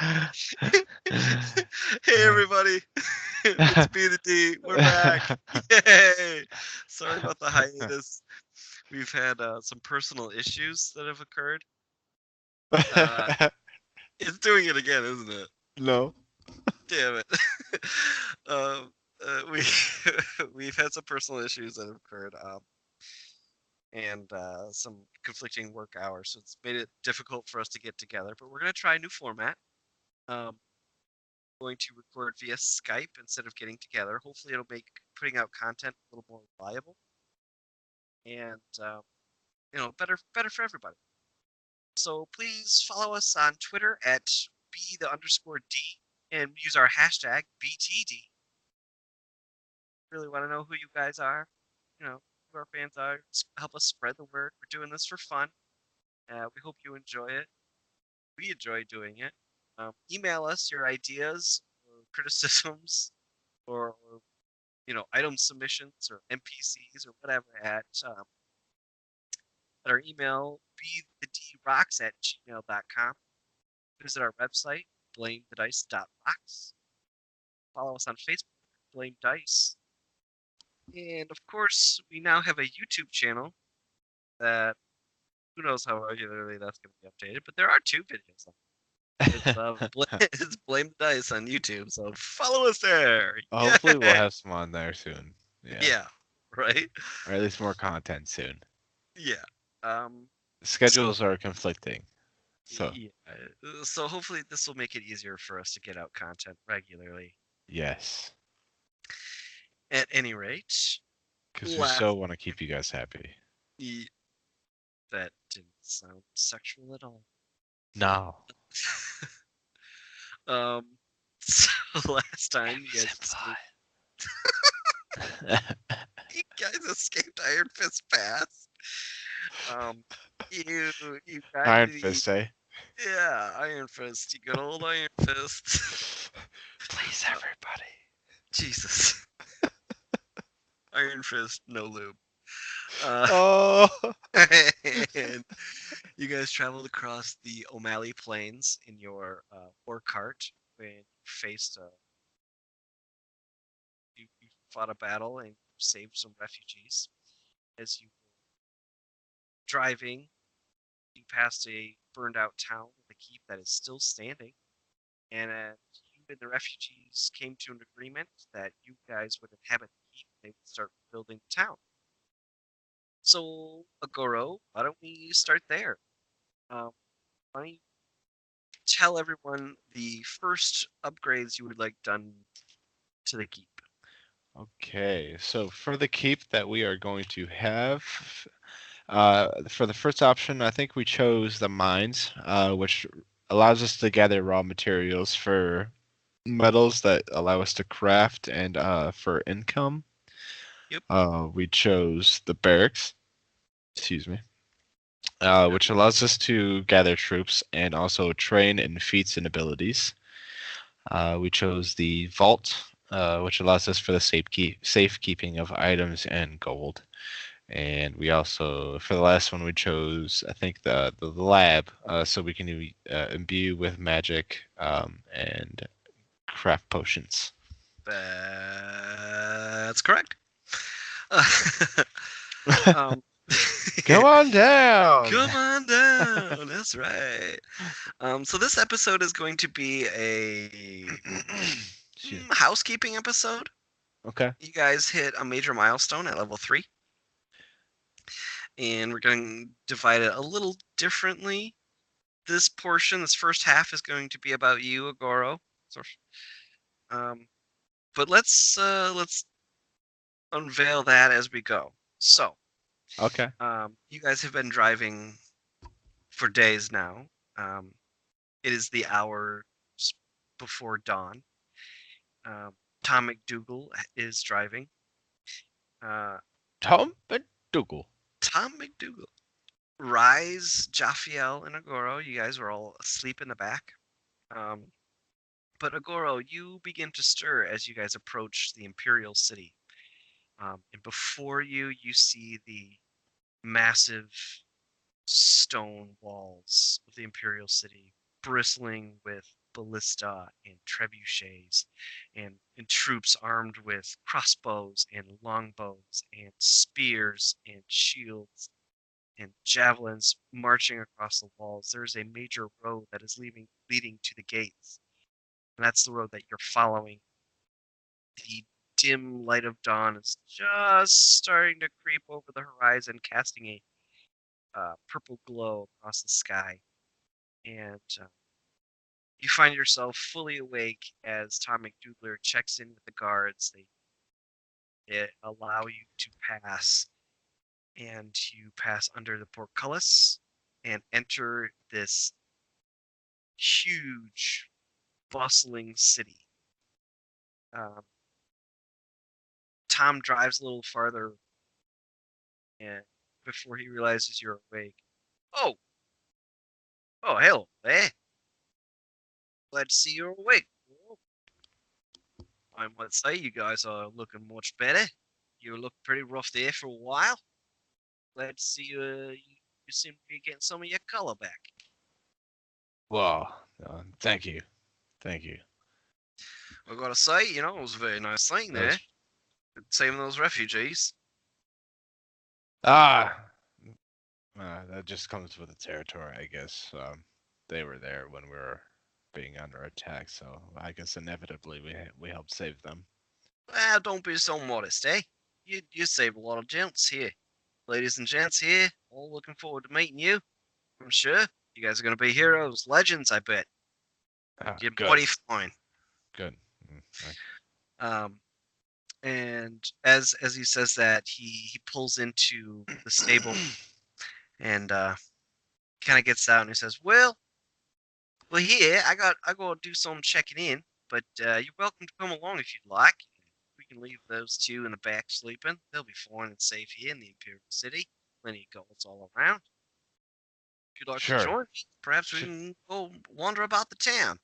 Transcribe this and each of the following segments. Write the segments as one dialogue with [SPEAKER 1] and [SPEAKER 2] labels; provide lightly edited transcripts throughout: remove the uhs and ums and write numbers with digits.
[SPEAKER 1] Hey everybody, it's B the D. We're back. Yay! Sorry about the hiatus. We've had some personal issues that have occurred. Uh, it's doing it again, isn't it?
[SPEAKER 2] No.
[SPEAKER 1] Damn it. um, we we've had some personal issues that have occurred, and some conflicting work hours, so it's made it difficult for us to get together. But we're gonna try a new format. Um, going to record via Skype instead of getting together. Hopefully, it'll make putting out content a little more reliable and better for everybody. So please follow us on Twitter at b_d and use our hashtag BTD. Really want to know who you guys are. Who our fans are. Help us spread the word. We're doing this for fun. We hope you enjoy it. We enjoy doing it. Email us your ideas or criticisms or item submissions or NPCs or whatever at our email, bthedrocks@gmail.com. Visit our website, blamethedice.rocks. Follow us on Facebook, Blame Dice. And of course, we now have a YouTube channel that who knows how regularly that's going to be updated, but there are 2 videos on it. It's Blame the Dice on YouTube, so follow us there.
[SPEAKER 2] Hopefully we'll
[SPEAKER 1] Yeah,
[SPEAKER 2] have some on there soon. Yeah.
[SPEAKER 1] yeah, right.
[SPEAKER 2] Or at least more content soon.
[SPEAKER 1] Yeah. Um,
[SPEAKER 2] Schedules are conflicting. So,
[SPEAKER 1] Yeah. So hopefully this will make it easier for us to get out content regularly.
[SPEAKER 2] yes.
[SPEAKER 1] At any rate,
[SPEAKER 2] Because we so
[SPEAKER 1] last
[SPEAKER 2] want to keep you guys happy.
[SPEAKER 1] that didn't sound sexual at all.
[SPEAKER 2] No.
[SPEAKER 1] um, so last time you guys escaped Iron Fist Pass. Um, you you got
[SPEAKER 2] Iron
[SPEAKER 1] to the
[SPEAKER 2] Fist, eh?
[SPEAKER 1] yeah Iron Fist. You good old Iron Fist.
[SPEAKER 2] Please,
[SPEAKER 1] Uh,
[SPEAKER 2] everybody.
[SPEAKER 1] Jesus, Iron Fist, no lube. Uh,
[SPEAKER 2] Oh.
[SPEAKER 1] and you guys traveled across the O'Malley Plains in your war cart when you faced you fought a battle and saved some refugees. As you were driving, you passed a burned out town with a keep that is still standing, and you and the refugees came to an agreement that you guys would inhabit the keep. They would start building the town. So, Agoro, why don't we start there? Um, why don't you tell everyone the first upgrades you would like done to the keep?
[SPEAKER 2] Okay, so for the keep that we are going to have, for the first option, I think we chose the mines, which allows us to gather raw materials for metals that allow us to craft and for income.
[SPEAKER 1] Yep.
[SPEAKER 2] We chose the barracks, excuse me,
[SPEAKER 1] Yeah.
[SPEAKER 2] which allows us to gather troops and also train in feats and abilities. We chose the vault, which allows us for the safekeeping of items and gold. And we also, for the last one, we chose, I think, the lab, so we can imbue with magic and craft potions.
[SPEAKER 1] That's correct. um,
[SPEAKER 2] Come on down.
[SPEAKER 1] come on down. That's right. So this episode is going to be a
[SPEAKER 2] Excuse me.
[SPEAKER 1] housekeeping episode.
[SPEAKER 2] Okay.
[SPEAKER 1] You guys hit a major milestone at level 3, and we're going to divide it a little differently. This portion, this first half, is going to be about you, Agoro. So, um, but let's unveil that as we go. So,
[SPEAKER 2] Okay.
[SPEAKER 1] you guys have been driving for days now. Um, it is the hour before dawn. Um, Tom McDougal is driving. Uh,
[SPEAKER 2] Tom McDougal.
[SPEAKER 1] Tom McDougal. Rise, Jaffiel, and Agoro, you guys were all asleep in the back. Um, but Agoro, you begin to stir as you guys approach the Imperial City. And before you, you see the massive stone walls of the Imperial City, bristling with ballista and trebuchets, and troops armed with crossbows and longbows and spears and shields and javelins marching across the walls. There's a major road that is leading to the gates, and that's the road that you're following. The dim light of dawn is just starting to creep over the horizon, casting a purple glow across the sky. And you find yourself fully awake as Tom McDougler checks in with the guards. They allow you to pass, and you pass under the portcullis and enter this huge, bustling city. Um, Tom drives a little farther, and before he realizes you're awake, oh, oh, hello there. Glad to see you're awake. I might say you guys are looking much better. You look pretty rough there for a while. Glad to see you seem to be getting some of your color back.
[SPEAKER 2] Well, thank you, thank you.
[SPEAKER 1] I gotta say, it was a very nice thing
[SPEAKER 2] That was
[SPEAKER 1] there, saving those refugees.
[SPEAKER 2] ah, that just comes with the territory, I guess. They were there when we were being under attack, so I guess inevitably we helped save them.
[SPEAKER 1] Well, don't be so modest, eh? You saved a lot of gents here. Ladies and gents here, all looking forward to meeting you. I'm sure you guys are gonna be heroes, legends, I bet. You're
[SPEAKER 2] Good,
[SPEAKER 1] mighty fine.
[SPEAKER 2] good. Mm,
[SPEAKER 1] Um, and as he says that, he pulls into the stable and kind of gets out and he says, "Well, here I gotta do some checking in, but you're welcome to come along if you'd like. We can leave those two in the back sleeping. They'll be fine and safe here in the Imperial City. Plenty of guards all around. If you'd like to
[SPEAKER 2] Sure.
[SPEAKER 1] join me, perhaps we
[SPEAKER 2] Sh-
[SPEAKER 1] can go wander about the town."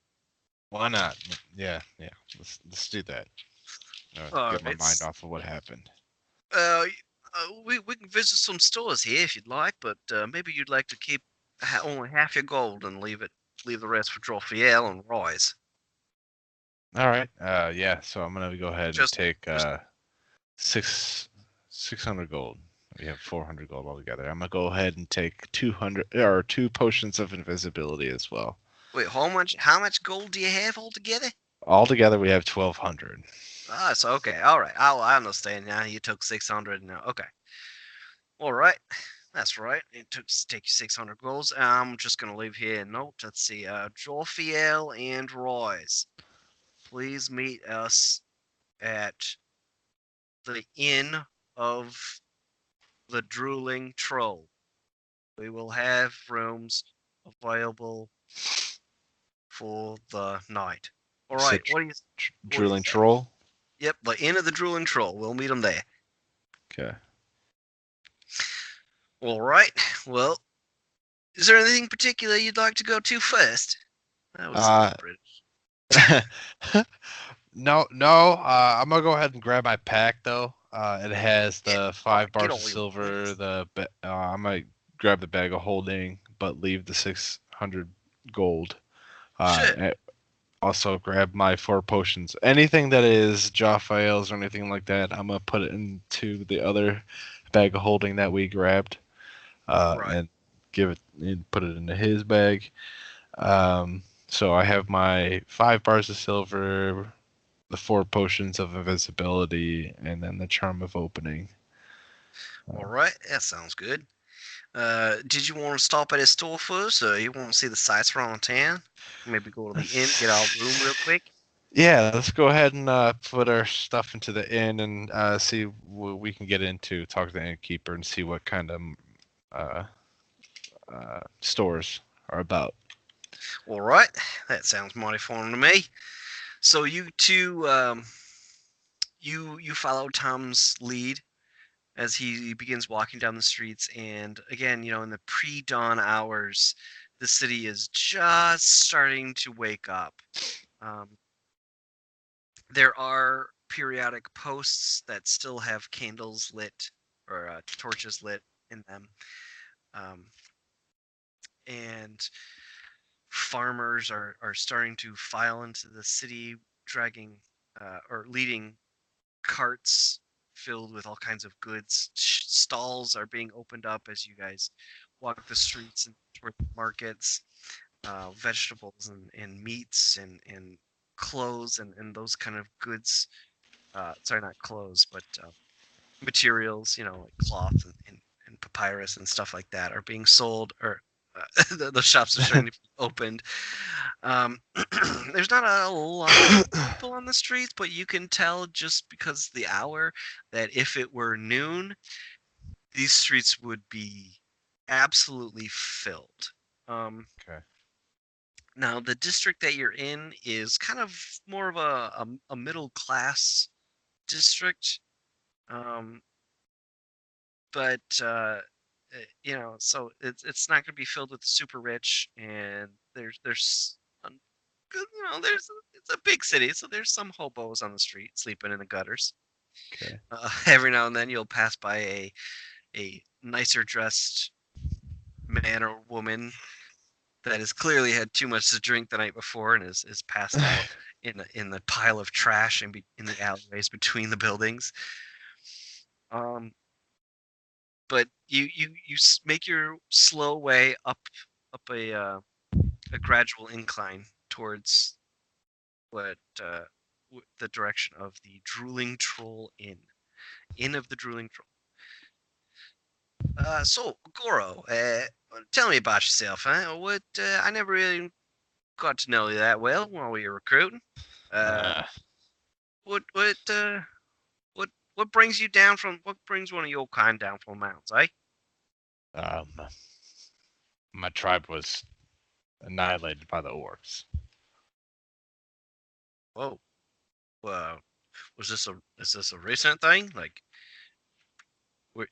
[SPEAKER 2] Why not? Yeah, yeah. Let's do that.
[SPEAKER 1] All
[SPEAKER 2] Get my
[SPEAKER 1] right.
[SPEAKER 2] mind off of what happened.
[SPEAKER 1] Uh, we can visit some stores here if you'd like, but maybe you'd like to keep only half your gold and leave the rest for Jophiel and Roy's.
[SPEAKER 2] All right. Yeah. So I'm gonna go ahead and
[SPEAKER 1] Just
[SPEAKER 2] take
[SPEAKER 1] just
[SPEAKER 2] six 600 gold. We have 400 gold altogether. I'm gonna go ahead and take 200 or two potions of invisibility as well.
[SPEAKER 1] wait. How much gold do you have altogether?
[SPEAKER 2] Altogether, we have 1200.
[SPEAKER 1] Ah, so okay, all right. I understand now. You took 600 now. Okay, all right. That's right. It took take you 600 golds. I'm just gonna leave here a note. Let's see. Jophiel and Roy's, please meet us at the Inn of the Drooling Troll. We will have rooms available for the night. All
[SPEAKER 2] You
[SPEAKER 1] right.
[SPEAKER 2] said
[SPEAKER 1] What do you
[SPEAKER 2] drooling
[SPEAKER 1] say?
[SPEAKER 2] troll.
[SPEAKER 1] Yep, the Inn of the Drooling Troll. We'll meet them there.
[SPEAKER 2] Okay.
[SPEAKER 1] All right. Well, is there anything particular you'd like to go to first? That was a
[SPEAKER 2] Uh,
[SPEAKER 1] little British.
[SPEAKER 2] no, no. I'm gonna go ahead and grab my pack though. It has
[SPEAKER 1] Yeah.
[SPEAKER 2] the
[SPEAKER 1] All
[SPEAKER 2] five
[SPEAKER 1] right. Get
[SPEAKER 2] bars of
[SPEAKER 1] all your
[SPEAKER 2] silver.
[SPEAKER 1] things.
[SPEAKER 2] I might grab the bag of holding, but leave the 600 gold.
[SPEAKER 1] Sure.
[SPEAKER 2] Also grab my four potions. Anything that is Jaffael's or anything like that, I'm gonna put it into the other bag of holding that we grabbed,
[SPEAKER 1] Right.
[SPEAKER 2] and give it and put it into his bag. So I have my 5 bars of silver, the 4 potions of invisibility, and then the charm of opening.
[SPEAKER 1] All right. That sounds good. Did you want to stop at his store first, or you want to see the sights around town? Maybe go to the inn, get our room real quick.
[SPEAKER 2] Yeah, let's go ahead and put our stuff into the inn and see what we can get into. Talk to the innkeeper and see what kind of uh, stores are about.
[SPEAKER 1] All right. That sounds mighty fun to me. So you two, you follow Tom's lead as he begins walking down the streets, and again, in the pre-dawn hours, the city is just starting to wake up. Um, there are periodic posts that still have candles lit or torches lit in them, um, and farmers are starting to file into the city, dragging or leading carts filled with all kinds of goods. Stalls are being opened up as you guys walk the streets and toward the markets. Vegetables and meats and clothes and those kind of goods. Sorry, not clothes, but materials, like cloth and papyrus and stuff like that are being sold, or the shops are starting to be opened. Um, there's not a lot of people on the streets, but you can tell just because the hour that if it were noon, these streets would be absolutely filled. Um,
[SPEAKER 2] Okay.
[SPEAKER 1] Now, the district that you're in is kind of more of a middle class district. Um, but so it's not going to be filled with super rich, and there's it's a big city, so there's some hobos on the street sleeping in the gutters.
[SPEAKER 2] Okay.
[SPEAKER 1] Every now and then you'll pass by a nicer dressed man or woman that has clearly had too much to drink the night before and is passed out in the pile of trash in the alleyways between the buildings. Um, but you make your slow way up a gradual incline towards what the direction of the Drooling Troll Inn of the Drooling Troll. So Goro, tell me about yourself, huh? What I never really got to know you that well while we were recruiting. Uh,
[SPEAKER 2] Uh,
[SPEAKER 1] what what uh what brings you down from what brings one of your kind down from the mountains, eh?
[SPEAKER 2] um, my tribe was annihilated by the orcs.
[SPEAKER 1] Whoa, is this a recent thing? Like,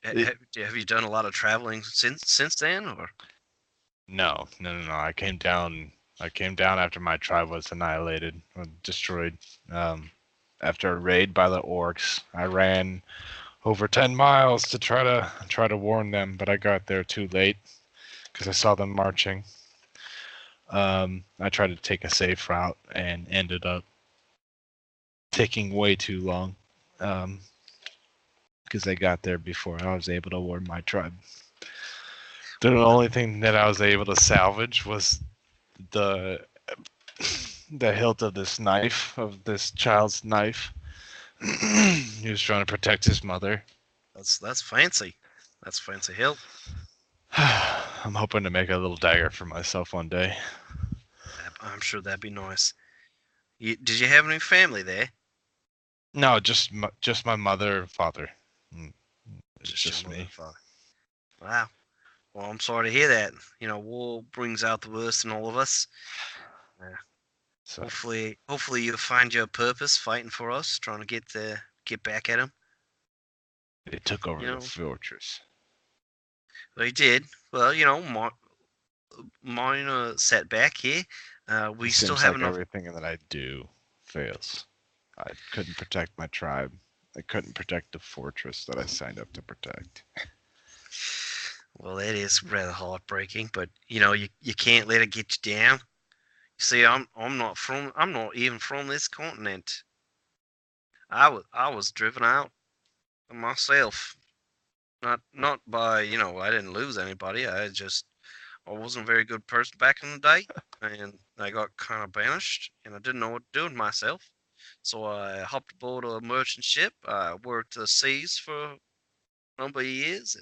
[SPEAKER 2] It,
[SPEAKER 1] have you done a lot of traveling since then, or?
[SPEAKER 2] no, no, no, no. I came down. I came down after my tribe was annihilated or destroyed. After a raid by the orcs, I ran over 10 miles to try to warn them, but I got there too late because I saw them marching. I tried to take a safe route and ended up taking way too long because they got there before I was able to warn my tribe. The only thing that I was able to salvage was the the hilt of this knife, of this child's knife. He was trying to protect his mother.
[SPEAKER 1] That's fancy. That's fancy hill.
[SPEAKER 2] I'm hoping to make a little dagger for myself one day.
[SPEAKER 1] I'm sure that'd be nice. Did you have any family there?
[SPEAKER 2] No, just my mother and father. Mm, It's
[SPEAKER 1] Just your
[SPEAKER 2] just
[SPEAKER 1] mother and
[SPEAKER 2] me.
[SPEAKER 1] father. Wow. Well, I'm sorry to hear that. War brings out the worst in all of us. Uh,
[SPEAKER 2] So
[SPEAKER 1] hopefully you'll find your purpose fighting for us, trying to get back at them.
[SPEAKER 2] they took over
[SPEAKER 1] You
[SPEAKER 2] the
[SPEAKER 1] know,
[SPEAKER 2] fortress.
[SPEAKER 1] they did. Well, minor setback here. We
[SPEAKER 2] It
[SPEAKER 1] still
[SPEAKER 2] seems
[SPEAKER 1] have
[SPEAKER 2] like
[SPEAKER 1] enough.
[SPEAKER 2] everything that I do fails. I couldn't protect my tribe. I couldn't protect the fortress that I signed up to protect.
[SPEAKER 1] Well, that is rather heartbreaking, but you can't let it get you down. You see, I'm not even from this continent. I was driven out myself. Not by, I didn't lose anybody. I wasn't a very good person back in the day, and I got kind of banished, and I didn't know what to do with myself. So I hopped aboard a merchant ship. I worked the seas for a number of years,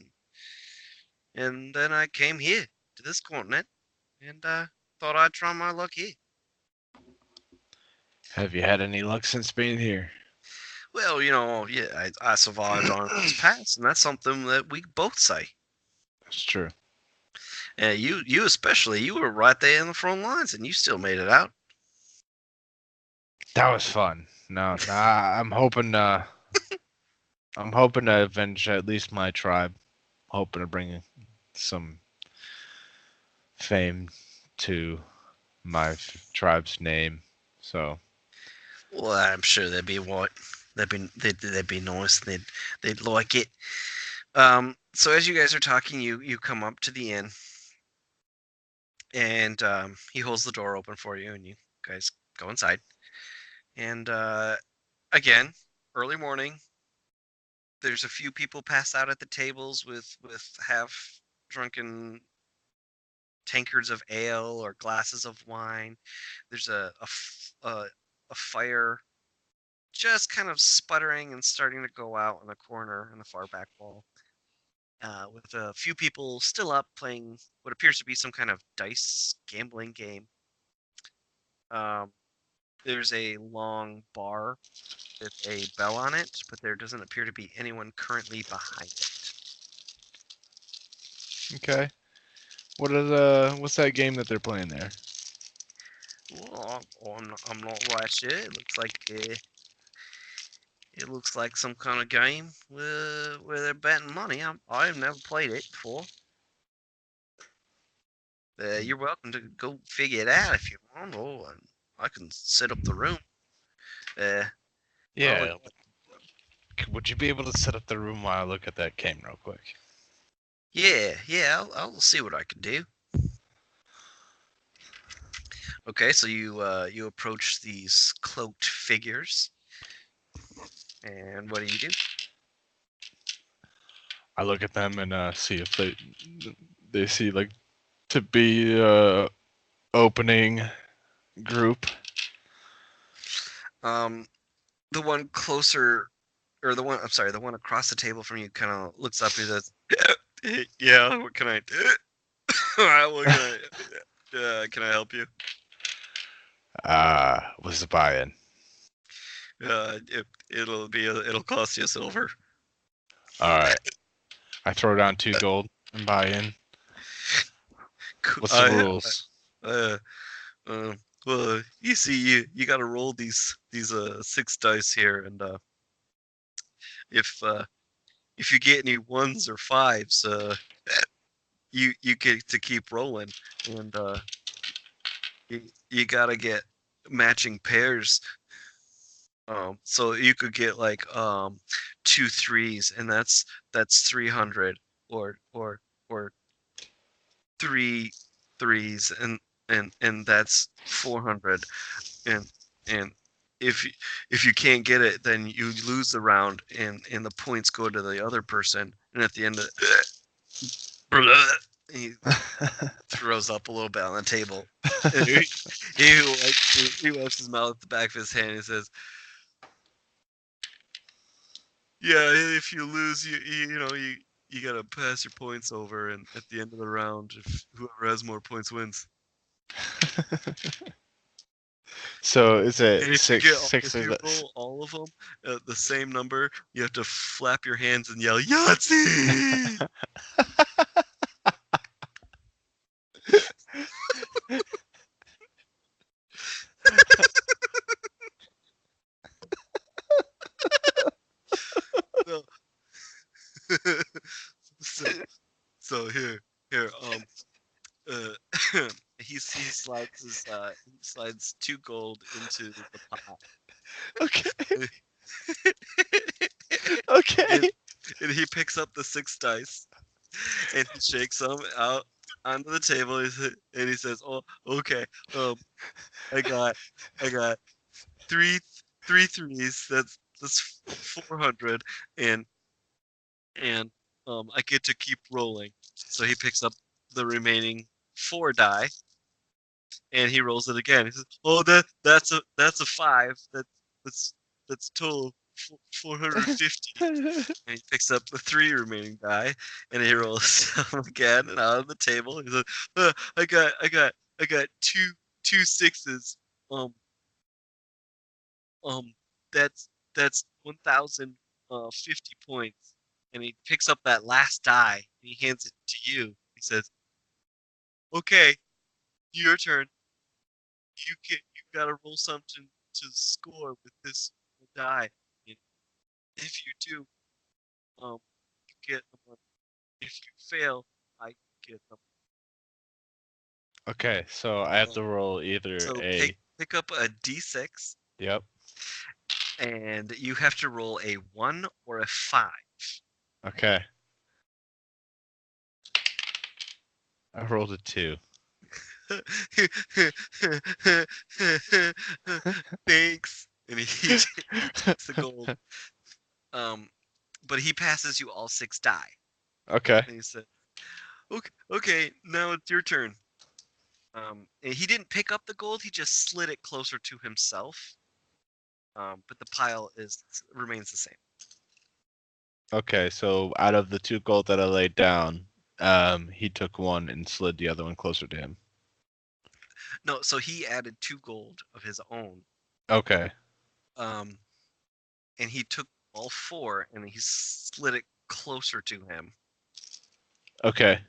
[SPEAKER 1] and then I came here to this continent, and thought I'd try my luck here.
[SPEAKER 2] Have you had any luck since being here?
[SPEAKER 1] Well, yeah, I survived Arnold's Pass, and that's something that we both say.
[SPEAKER 2] That's true.
[SPEAKER 1] You especially, you were right there in the front lines, and you still made it out.
[SPEAKER 2] That was fun. No, nah, I'm hoping to avenge at least my tribe. Hoping to bring some fame to my tribe's name. So
[SPEAKER 1] Well, I'm sure they'd be what they'd be nice. They'd like it. So as you guys are talking, you come up to the inn, and he holds the door open for you, and you guys go inside. And again, early morning. There's a few people passed out at the tables with half drunken tankards of ale or glasses of wine. There's a fire just kind of sputtering and starting to go out in the corner in the far back wall. With a few people still up playing what appears to be some kind of dice gambling game. Um, there's a long bar with a bell on it, but there doesn't appear to be anyone currently behind it.
[SPEAKER 2] Okay. What's that game that they're playing there?
[SPEAKER 1] Well, I'm not right sure. It looks like some kind of game where they're betting money. I've never played it before. You're welcome to go figure it out if you want, or I can set up the room. Uh, I'll,
[SPEAKER 2] Yeah. Would you be able to set up the room while I look at that game real quick?
[SPEAKER 1] yeah, I'll see what I can do. Okay, so you approach these cloaked figures, and what do you do?
[SPEAKER 2] I look at them and see if they see like to be opening group.
[SPEAKER 1] Um, the one closer, or the one I'm sorry, the one across the table from you, kind of looks up and says, "Yeah, what can I do? What can I help you?
[SPEAKER 2] Was the buy-in.
[SPEAKER 1] It'll cost you silver."
[SPEAKER 2] All right. I throw down 2 gold and buy in. What's the rules?
[SPEAKER 1] Uh, uh, well, you see, you got to roll these 6 dice here, and if uh, if you get any ones or fives, you get to keep rolling, and you gotta get matching pairs. So you could get like 2 3s, and that's 300, or 3 3s, and that's 400, and and if if you can't get it, then you lose the round, and the points go to the other person, and at the end of he throws up a little bit on the table. And he wipes his mouth with the back of his hand and says, "Yeah, if you lose, you gotta pass your points over, and at the end of the round, if whoever has more points wins.
[SPEAKER 2] So is
[SPEAKER 1] And
[SPEAKER 2] it six
[SPEAKER 1] if
[SPEAKER 2] of
[SPEAKER 1] you
[SPEAKER 2] this?
[SPEAKER 1] roll all of them at the same number, you have to flap your hands and yell Yahtzee!" So, so, so here, uh, he slides 2 gold into the pot.
[SPEAKER 2] Okay. Okay.
[SPEAKER 1] and, and he picks up the 6 dice, and he shakes them out onto the table, and he says, "Oh, okay. Um, I got I got three three threes. That's 400, and and I get to keep rolling." So he picks up the remaining 4 die, and he rolls it again. He says, "Oh, that's a 5. That's that's total 450." And he picks up the 3 remaining die, and he rolls them again and out on the table. He says, I got two sixes. Um, um, that's 1,050 points. And he picks up that last die and he hands it to you. He says, "Okay, your turn. You gotta roll something to score with this die. And if you do, um, you get the money. If you fail, I get them."
[SPEAKER 2] Okay, so I have
[SPEAKER 1] Um,
[SPEAKER 2] to roll either
[SPEAKER 1] so
[SPEAKER 2] a.
[SPEAKER 1] pick up a d6,
[SPEAKER 2] Yep.
[SPEAKER 1] and you have to roll a 1 or a 5.
[SPEAKER 2] Okay. I rolled a 2.
[SPEAKER 1] Thanks. And he takes the gold. Um, but he passes you all 6 die.
[SPEAKER 2] Okay.
[SPEAKER 1] And he said, okay, now it's your turn. And he didn't pick up the gold; he just slid it closer to himself. But the pile is remains the same.
[SPEAKER 2] Okay. So out of the two gold that I laid down, he took one and slid the other one closer to him.
[SPEAKER 1] No, so he added 2 gold of his own.
[SPEAKER 2] Okay.
[SPEAKER 1] Um, and he took all 4 and he slid it closer to him.
[SPEAKER 2] Okay.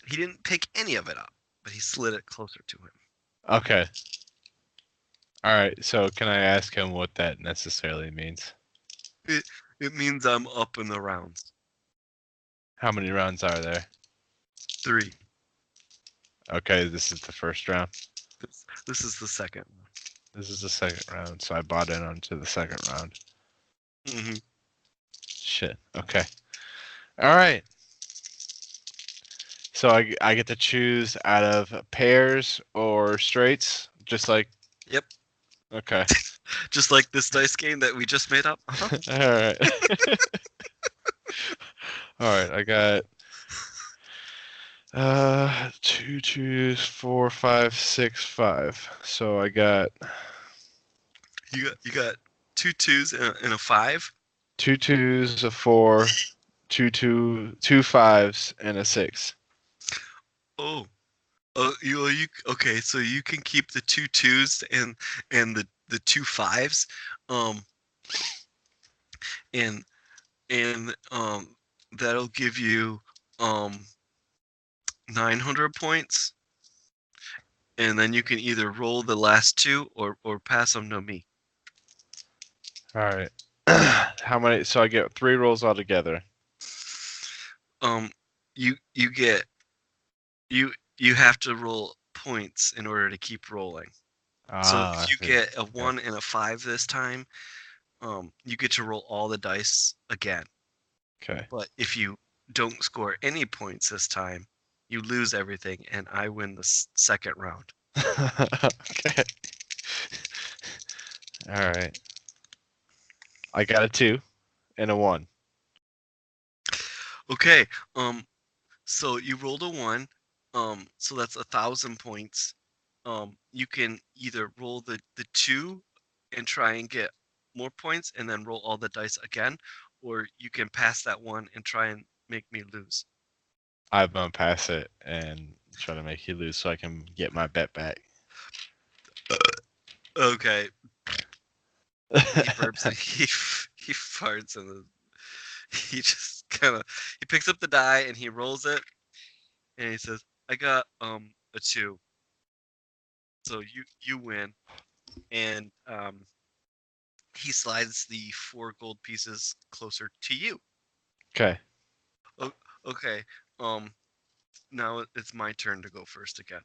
[SPEAKER 1] He didn't pick any of it up, but he slid it closer to him.
[SPEAKER 2] Okay. All right. So can I ask him what that necessarily means?
[SPEAKER 1] It it means I'm up in the rounds.
[SPEAKER 2] How many rounds are there?
[SPEAKER 1] 3.
[SPEAKER 2] Okay, this is the first round.
[SPEAKER 1] This is the second one.
[SPEAKER 2] This is the second round, so I bought in onto the second round.
[SPEAKER 1] Mm-hmm.
[SPEAKER 2] Shit. Okay. All right. So I get to choose out of pairs or straights, just like
[SPEAKER 1] Yep.
[SPEAKER 2] okay.
[SPEAKER 1] Just like this dice game that we just made up. Uh-huh.
[SPEAKER 2] All right. All right. I got two twos, 4, 5, 6, 5. So I got
[SPEAKER 1] You got 2 2s and a 5.
[SPEAKER 2] two twos, a 4, two fives, and a 6.
[SPEAKER 1] Oh. You okay? So you can keep the 2 2s and the 2 5s, um, and and that'll give you 900 points, and then you can either roll the last 2 or pass them to me.
[SPEAKER 2] All right. How many? So I get 3 rolls altogether.
[SPEAKER 1] Um, you get you have to roll points in order to keep rolling. So
[SPEAKER 2] Ah, I
[SPEAKER 1] if you
[SPEAKER 2] see.
[SPEAKER 1] get a
[SPEAKER 2] Okay.
[SPEAKER 1] 1 and a 5 this time, you get to roll all the dice again.
[SPEAKER 2] Okay.
[SPEAKER 1] But if you don't score any points this time, you lose everything, and I win the second round.
[SPEAKER 2] Okay. All right. I got a 2 and a 1.
[SPEAKER 1] Okay. So you rolled a 1. So that's 1,000 points. You can either roll the 2 and try and get more points, and then roll all the dice again, or you can pass that 1 and try and make me lose.
[SPEAKER 2] I'm gonna pass it and try to make you lose so I can get my bet back.
[SPEAKER 1] Okay. He burps and he farts and he just kind of he picks up the die and he rolls it and he says, "I got a 2, so you win." And he slides the 4 gold pieces closer to you.
[SPEAKER 2] Okay.
[SPEAKER 1] Oh, okay. Um, now it's my turn to go first again.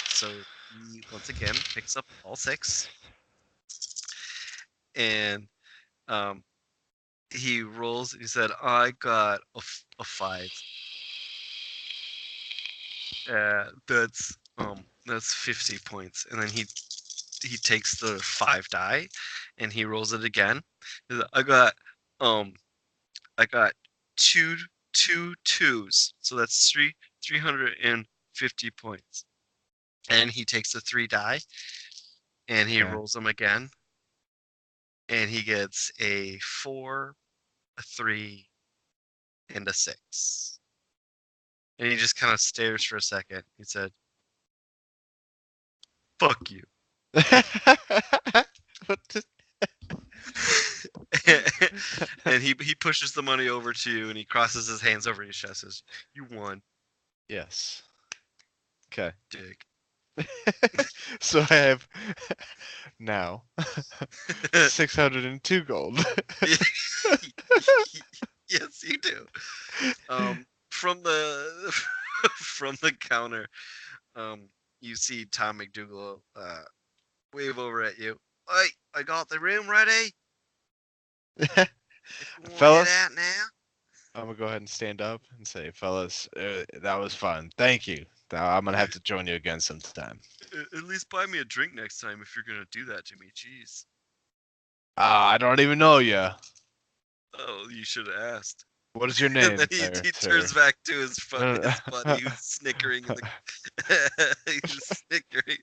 [SPEAKER 1] So he once again picks up all 6, and um, he rolls. He said, "I got a 5." That's 50 points, and then he takes the 5 die, and he rolls it again. Um I got two two twos, so that's 350 points. And he takes the 3 die and he
[SPEAKER 2] Okay.
[SPEAKER 1] rolls them again, and he gets a 4, a 3, and a 6. And he just kind of stares for a second. He said, "Fuck you."
[SPEAKER 2] What the-
[SPEAKER 1] And he pushes the money over to you and he crosses his hands over his chest. Says, "You won,
[SPEAKER 2] Yes. Okay.
[SPEAKER 1] dick."
[SPEAKER 2] So I have now 602 gold.
[SPEAKER 1] Yes, you do. From the from the counter, um, you see Tom McDougal wave over at you. "Hey, I got the room ready. If you want to head
[SPEAKER 2] Fellas,
[SPEAKER 1] out now."
[SPEAKER 2] I'm gonna go ahead and stand up and say, fellas, that was fun. Thank you. I'm gonna have to join you again sometime.
[SPEAKER 1] At least buy me a drink next time if you're gonna do that to me. Jeez.
[SPEAKER 2] I don't even know you.
[SPEAKER 1] Oh, you should have asked.
[SPEAKER 2] What is your
[SPEAKER 1] And then
[SPEAKER 2] name,
[SPEAKER 1] he,
[SPEAKER 2] sir?
[SPEAKER 1] he
[SPEAKER 2] Sir.
[SPEAKER 1] turns back to his buddy who's snickering in the he's snickering.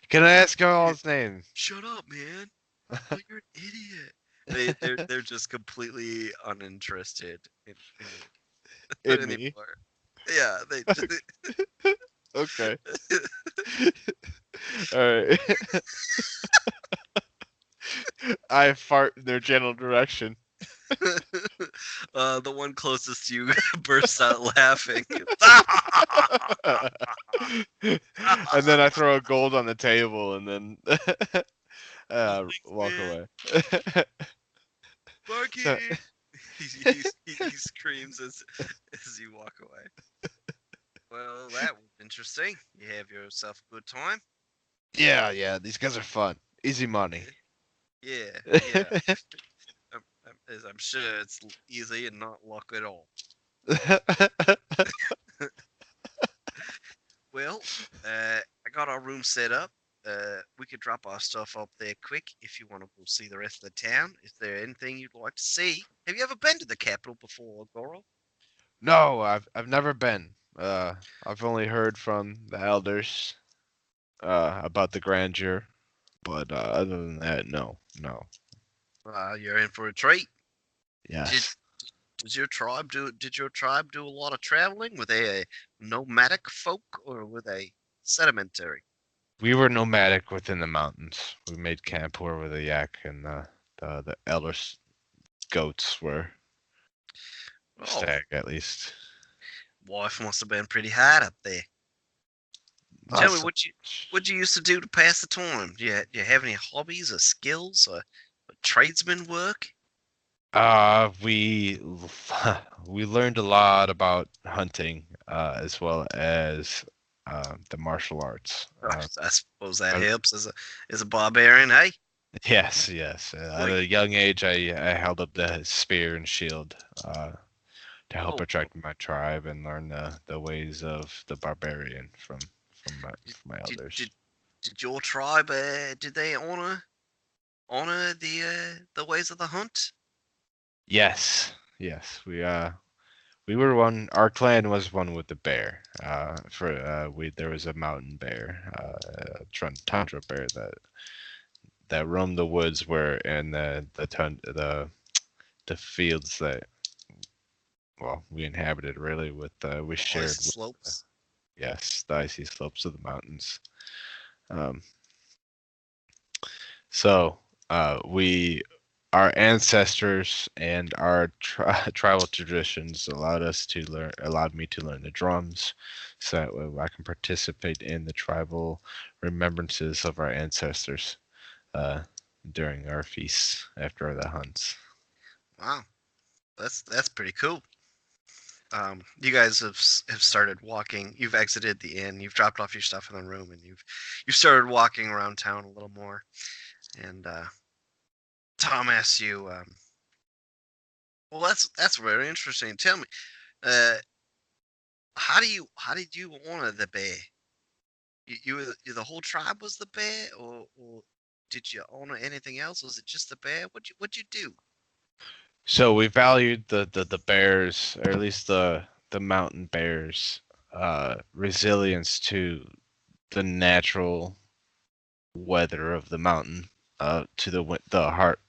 [SPEAKER 2] Can I ask y'all his name?
[SPEAKER 1] Shut up, man. Oh, you're an idiot. They're just completely uninterested in you
[SPEAKER 2] In me.
[SPEAKER 1] anymore. Yeah, they
[SPEAKER 2] Okay. All right. I fart in their general direction.
[SPEAKER 1] the one closest to you bursts out laughing.
[SPEAKER 2] And then I throw a gold on the table and then
[SPEAKER 1] Oh, thanks,
[SPEAKER 2] walk
[SPEAKER 1] man.
[SPEAKER 2] away. So
[SPEAKER 1] Marky! He screams as you walk away. Well, that was interesting. You have yourself a good time.
[SPEAKER 2] yeah, these guys are fun. Easy money.
[SPEAKER 1] Yeah, yeah. As I'm sure it's easy and not luck at all. Well, I got our room set up. We could drop our stuff up there quick if you want to go see the rest of the town. Is there anything you'd like to see? Have you ever been to the capital before, Augoro?
[SPEAKER 2] No, I've never been. I've only heard from the elders about the grandeur, but other than that, no, no.
[SPEAKER 1] You're in for a treat. Did
[SPEAKER 2] Yes,
[SPEAKER 1] Did your tribe do a lot of traveling? Were they a nomadic folk or were they sedimentary?
[SPEAKER 2] we were nomadic within the mountains. We made camp where the yak and the elder goats were
[SPEAKER 1] Oh,
[SPEAKER 2] stag at least.
[SPEAKER 1] life must have been pretty hard up there.
[SPEAKER 2] Not
[SPEAKER 1] Tell me
[SPEAKER 2] so
[SPEAKER 1] what you used to do to pass the time. Do you have any hobbies or skills or tradesman work?
[SPEAKER 2] We we learned a lot about hunting, as well as the martial arts.
[SPEAKER 1] I suppose that
[SPEAKER 2] But
[SPEAKER 1] helps as a barbarian, hey?
[SPEAKER 2] yes. At
[SPEAKER 1] Wait,
[SPEAKER 2] a young age, I held up the spear and shield to help
[SPEAKER 1] oh,
[SPEAKER 2] protect my tribe and learn the ways of the barbarian
[SPEAKER 1] did
[SPEAKER 2] from my
[SPEAKER 1] did
[SPEAKER 2] elders.
[SPEAKER 1] did, did your tribe did they honor the ways of the hunt?
[SPEAKER 2] Yes. We were one. Our clan was one with the bear. For we there was a mountain bear, a tundra bear that roamed the woods where and the fields that we inhabited really with we
[SPEAKER 1] The
[SPEAKER 2] shared
[SPEAKER 1] icy
[SPEAKER 2] with
[SPEAKER 1] slopes.
[SPEAKER 2] yes the icy slopes of the mountains. Um, so we our ancestors and our tribal traditions allowed me to learn the drums, so that way I can participate in the tribal remembrances of our ancestors uh, during our feasts after the hunts.
[SPEAKER 1] Wow, that's pretty cool. You guys have started walking. You've exited the inn. You've dropped off your stuff in the room, and you've started walking around town a little more. And Tom asks you, "Well, that's very interesting. Tell me, uh, how did you honor the bear? The whole tribe was the bear, or did you honor anything else? Was it just the bear? What'd you do?
[SPEAKER 2] So we valued the bears, or at least the mountain bears, resilience to the natural weather of the mountain, to the heart,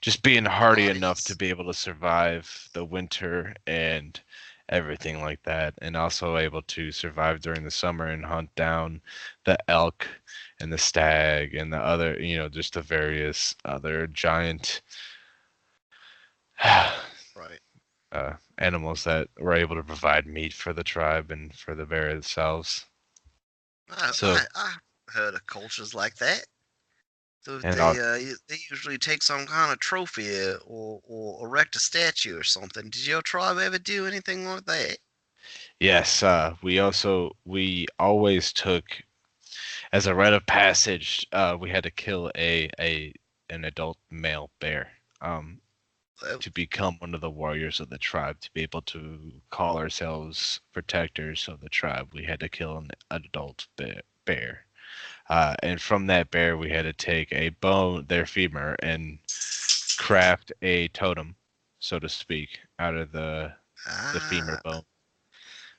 [SPEAKER 2] just being hardy enough to
[SPEAKER 1] Hardiness,
[SPEAKER 2] be able to survive the winter and everything like that, and also able to survive during the summer and hunt down the elk and the stag and the other, just the various other giant
[SPEAKER 1] right?
[SPEAKER 2] animals that were able to provide meat for the tribe and for the bear themselves. So,
[SPEAKER 1] I heard of cultures like that. So
[SPEAKER 2] and all,
[SPEAKER 1] they usually take some kind of trophy or erect a statue or something. Did your tribe ever do anything like that?
[SPEAKER 2] yes, we always took as a rite of passage, we had to kill a an adult male bear. to become one of the warriors of the tribe, to be able to call ourselves protectors of the tribe, we had to kill an adult bear. And from that bear, we had to take a bone, their femur, and craft a totem, so to speak, out of the femur
[SPEAKER 1] Ah,
[SPEAKER 2] bone,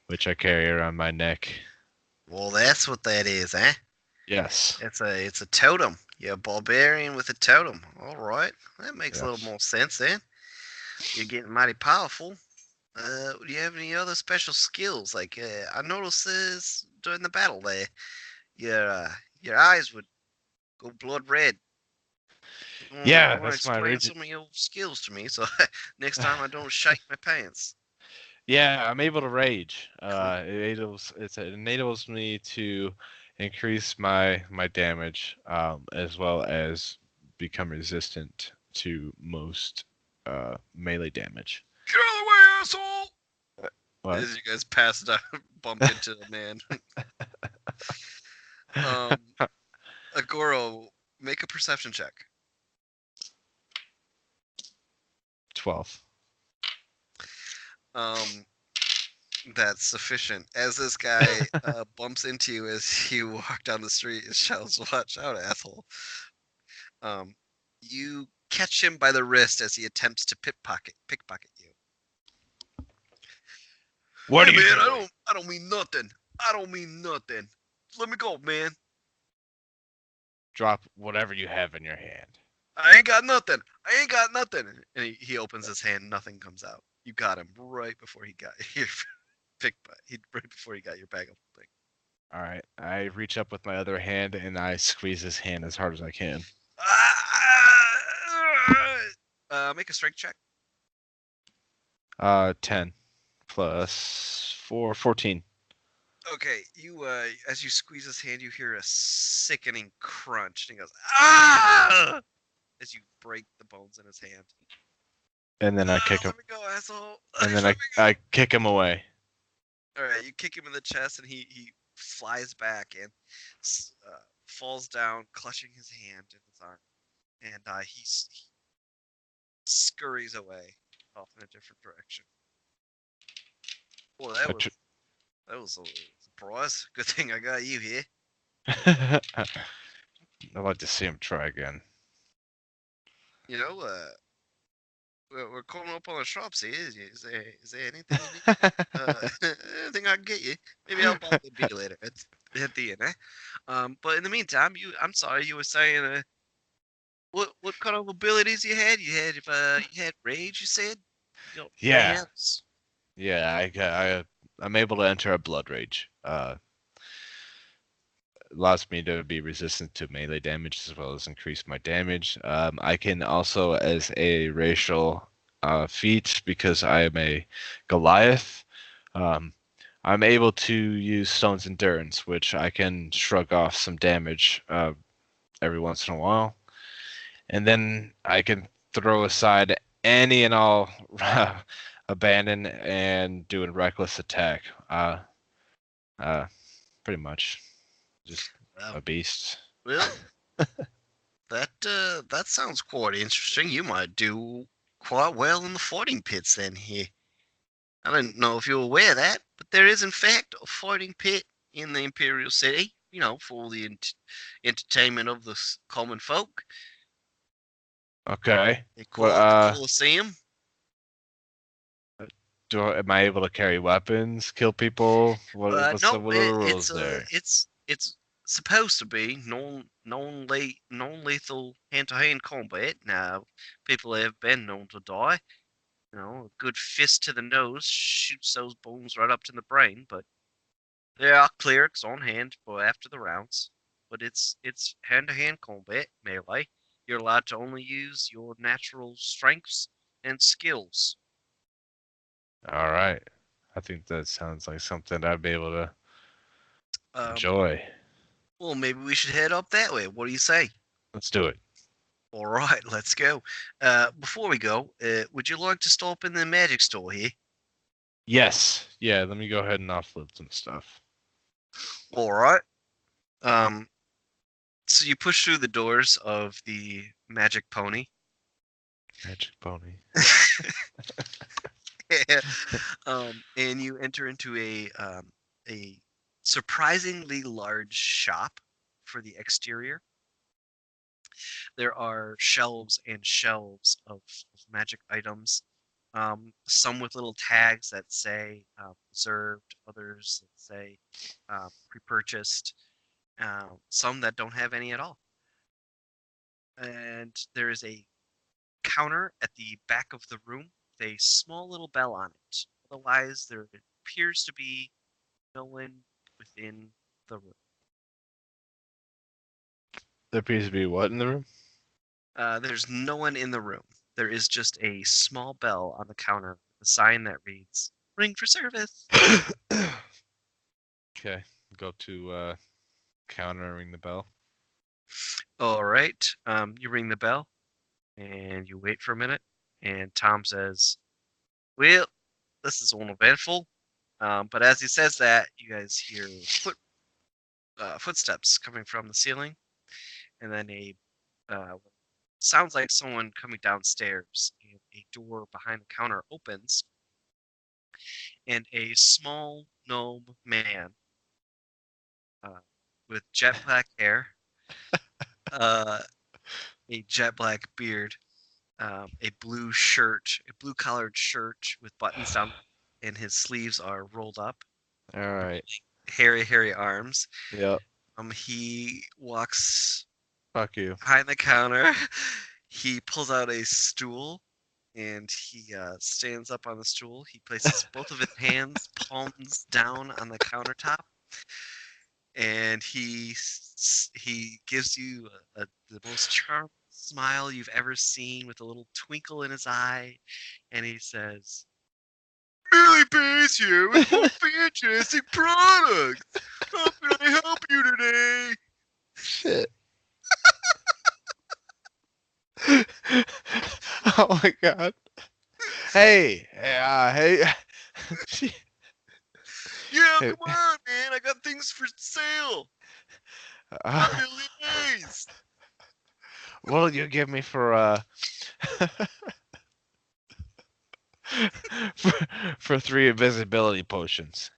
[SPEAKER 2] which I carry around my neck.
[SPEAKER 1] well, that's what that is, eh?
[SPEAKER 2] Yes.
[SPEAKER 1] It's a totem. You're a barbarian with a totem. All right, that makes a little
[SPEAKER 2] Yes.
[SPEAKER 1] more sense then. You're getting mighty powerful. Do you have any other special skills? Like, I noticed this during the battle there. Your your eyes would go blood red. You
[SPEAKER 2] Yeah,
[SPEAKER 1] want to
[SPEAKER 2] that's my
[SPEAKER 1] explain
[SPEAKER 2] rigid.
[SPEAKER 1] some of your skills to me so next time I don't shite my pants?
[SPEAKER 2] Yeah, I'm able to rage. It enables me to increase my damage, as well as become resistant to most melee damage.
[SPEAKER 1] Get out of the way, asshole!
[SPEAKER 2] What?
[SPEAKER 1] As you guys pass it out, bump into a man. um, Agoro, make a perception check.
[SPEAKER 2] 12.
[SPEAKER 1] Um, that's sufficient. As this guy bumps into you as you walk down the street and shouts, "Watch out, asshole!" Um, you catch him by the wrist as he attempts to pickpocket you.
[SPEAKER 2] What
[SPEAKER 1] Hey
[SPEAKER 2] are you
[SPEAKER 1] man,
[SPEAKER 2] doing?
[SPEAKER 1] I don't mean nothing. I don't mean nothing. Let me go, man.
[SPEAKER 2] Drop whatever you have in your hand.
[SPEAKER 1] I ain't got nothing. I ain't got nothing. And he opens his hand. Nothing comes out. You got him right before he got your right before he got your bag of holding.
[SPEAKER 2] All right. I reach up with my other hand and I squeeze his hand as hard as I can.
[SPEAKER 1] Make a strength check.
[SPEAKER 2] 10 plus 4, 14.
[SPEAKER 1] Okay, you as you squeeze his hand, you hear a sickening crunch, and he goes ah as you break the bones in his hand.
[SPEAKER 2] And then I kick him.
[SPEAKER 1] Let me go, asshole.
[SPEAKER 2] And then
[SPEAKER 1] Let
[SPEAKER 2] I
[SPEAKER 1] me
[SPEAKER 2] I kick him away.
[SPEAKER 1] go. All right, you kick him in the chest, and he flies back and falls down, clutching his hand in his arm, and he scurries away off in a different direction. Boy,
[SPEAKER 2] I tr-
[SPEAKER 1] that was a surprise. Good thing I got you here.
[SPEAKER 2] I'd like to see him try again.
[SPEAKER 1] You know, we're coming up on the shops here. Is there anything you need? Anything I can get you? Maybe I'll buy the beer later at the end, eh? But in the meantime, I'm sorry, you were saying what kind of abilities you had? You had rage. You said. You know, is there anything
[SPEAKER 2] Yeah,
[SPEAKER 1] else?
[SPEAKER 2] yeah. I'm able to enter a blood rage. Allows me to be resistant to melee damage as well as increase my damage. I can also, as a racial feat, because I am a Goliath, um, I'm able to use Stone's Endurance, which I can shrug off some damage every once in a while. And then I can throw aside any and all abandon and do a reckless attack. Uh, Pretty much just
[SPEAKER 1] Well,
[SPEAKER 2] a beast.
[SPEAKER 1] well, that sounds quite interesting. You might do quite well in the fighting pits then here. I don't know if you're aware of that, but there is in fact a fighting pit in the Imperial City. You know, for the entertainment of the common folk.
[SPEAKER 2] Okay.
[SPEAKER 1] They
[SPEAKER 2] What
[SPEAKER 1] call it the Colosseum.
[SPEAKER 2] am I able to carry weapons, kill people?
[SPEAKER 1] No,
[SPEAKER 2] What are the rules there?
[SPEAKER 1] it's supposed to be non lethal hand to hand combat. Now, people have been known to die. You know, a good fist to the nose shoots those bones right up to the brain. But there are clerics on hand for after the rounds. But it's hand to hand combat melee. You're allowed to only use your natural strengths and skills.
[SPEAKER 2] All right. I think that sounds like something I'd be able to
[SPEAKER 1] Um,
[SPEAKER 2] enjoy.
[SPEAKER 1] well, maybe we should head up that way. What do you say?
[SPEAKER 2] Let's do it.
[SPEAKER 1] All right, let's go. Before we go, would you like to stop in the magic store here?
[SPEAKER 2] Yes. Yeah, let me go ahead and offload some stuff.
[SPEAKER 1] All right. Um, so you push through the doors of the magic pony,
[SPEAKER 2] Magic pony.
[SPEAKER 1] And you enter into a surprisingly large shop for the exterior. There are shelves and shelves of magic items, some with little tags that say reserved, others that say pre-purchased, some that don't have any at all. And there is a counter at the back of the room with a small little bell on it. Otherwise, there appears to be no one within the room.
[SPEAKER 2] There appears to be what in the room?
[SPEAKER 1] There's no one in the room. There is just a small bell on the counter with a sign that reads, "Ring for service."
[SPEAKER 2] Okay. Go to counter and ring the bell.
[SPEAKER 1] All right. You ring the bell and you wait for a minute. And Tom says, "Well, this is uneventful." But as he says that, you guys hear footsteps coming from the ceiling, and then a uh, sounds like someone coming downstairs. And a door behind the counter opens, and a small gnome man uh, with jet black hair, uh, a jet black beard, a blue shirt, a blue collared shirt with buttons down, and his sleeves are rolled up,
[SPEAKER 2] All right.
[SPEAKER 1] hairy arms.
[SPEAKER 2] Yep.
[SPEAKER 1] He walks
[SPEAKER 2] Fuck you.
[SPEAKER 1] behind the counter. He pulls out a stool and he stands up on the stool. He places both of his hands, palms down on the countertop, and he gives you the most charming smile you've ever seen with a little twinkle in his eye, and he says, "Billy Bass here with more fantastic products. How can I help you today?"
[SPEAKER 2] Shit. Oh my god. Hey. Hey.
[SPEAKER 1] "Yeah,
[SPEAKER 2] Hey.
[SPEAKER 1] come on, man. I got things for sale. I'm
[SPEAKER 2] Uh,
[SPEAKER 1] Billy Bass."
[SPEAKER 2] what'll you give me for for, for 3 invisibility potions?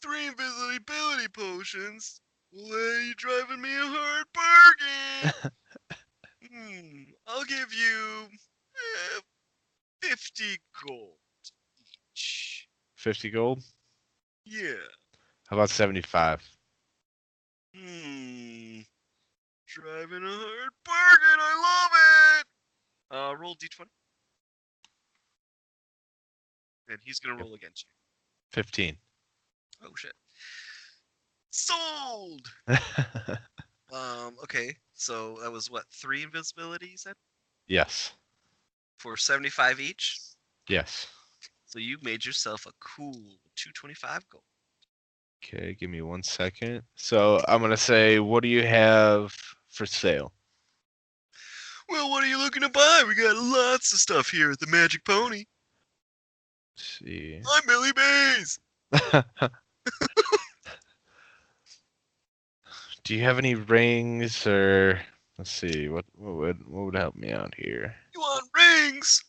[SPEAKER 1] "Three invisibility potions? Well, you driving me a hard bargain. I'll give you 50 gold each."
[SPEAKER 2] 50 gold?
[SPEAKER 1] Yeah.
[SPEAKER 2] How about 75?
[SPEAKER 1] Hmm. Driving a hard bargain. I love it. Roll d20, and he's gonna roll against
[SPEAKER 2] 15.
[SPEAKER 1] you. Oh shit. Sold. Okay. So that was what, three invisibility you said
[SPEAKER 2] Yes.
[SPEAKER 1] for 75 each.
[SPEAKER 2] Yes.
[SPEAKER 1] So you made yourself a cool 225 gold.
[SPEAKER 2] Okay, give me 1 second. So I'm gonna say, what do you have for sale?
[SPEAKER 1] Well, what are you looking to buy? We got lots of stuff here at the Magic Pony.
[SPEAKER 2] Let's see.
[SPEAKER 1] I'm Billy Bays.
[SPEAKER 2] Do you have any rings or let's see what would help me out here?
[SPEAKER 1] You want rings?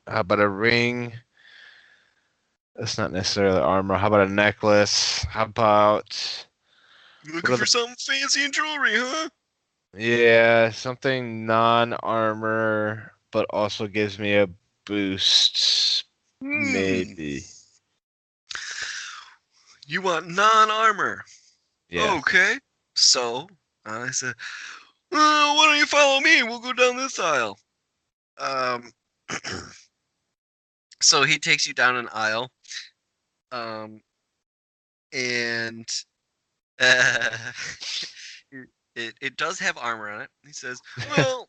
[SPEAKER 2] How about a ring? That's not necessarily armor. How about a necklace? How about
[SPEAKER 1] You
[SPEAKER 2] what
[SPEAKER 1] looking
[SPEAKER 2] are
[SPEAKER 1] for
[SPEAKER 2] the
[SPEAKER 1] something fancy in jewelry, huh?
[SPEAKER 2] yeah, something non-armor but also gives me a boost
[SPEAKER 1] Hmm.
[SPEAKER 2] maybe.
[SPEAKER 1] You want non-armor?
[SPEAKER 2] Yeah.
[SPEAKER 1] Okay. So I said, well, why don't you follow me? We'll go down this aisle. Um. So he takes you down an aisle. And uh, it does have armor on it. He says, "Well,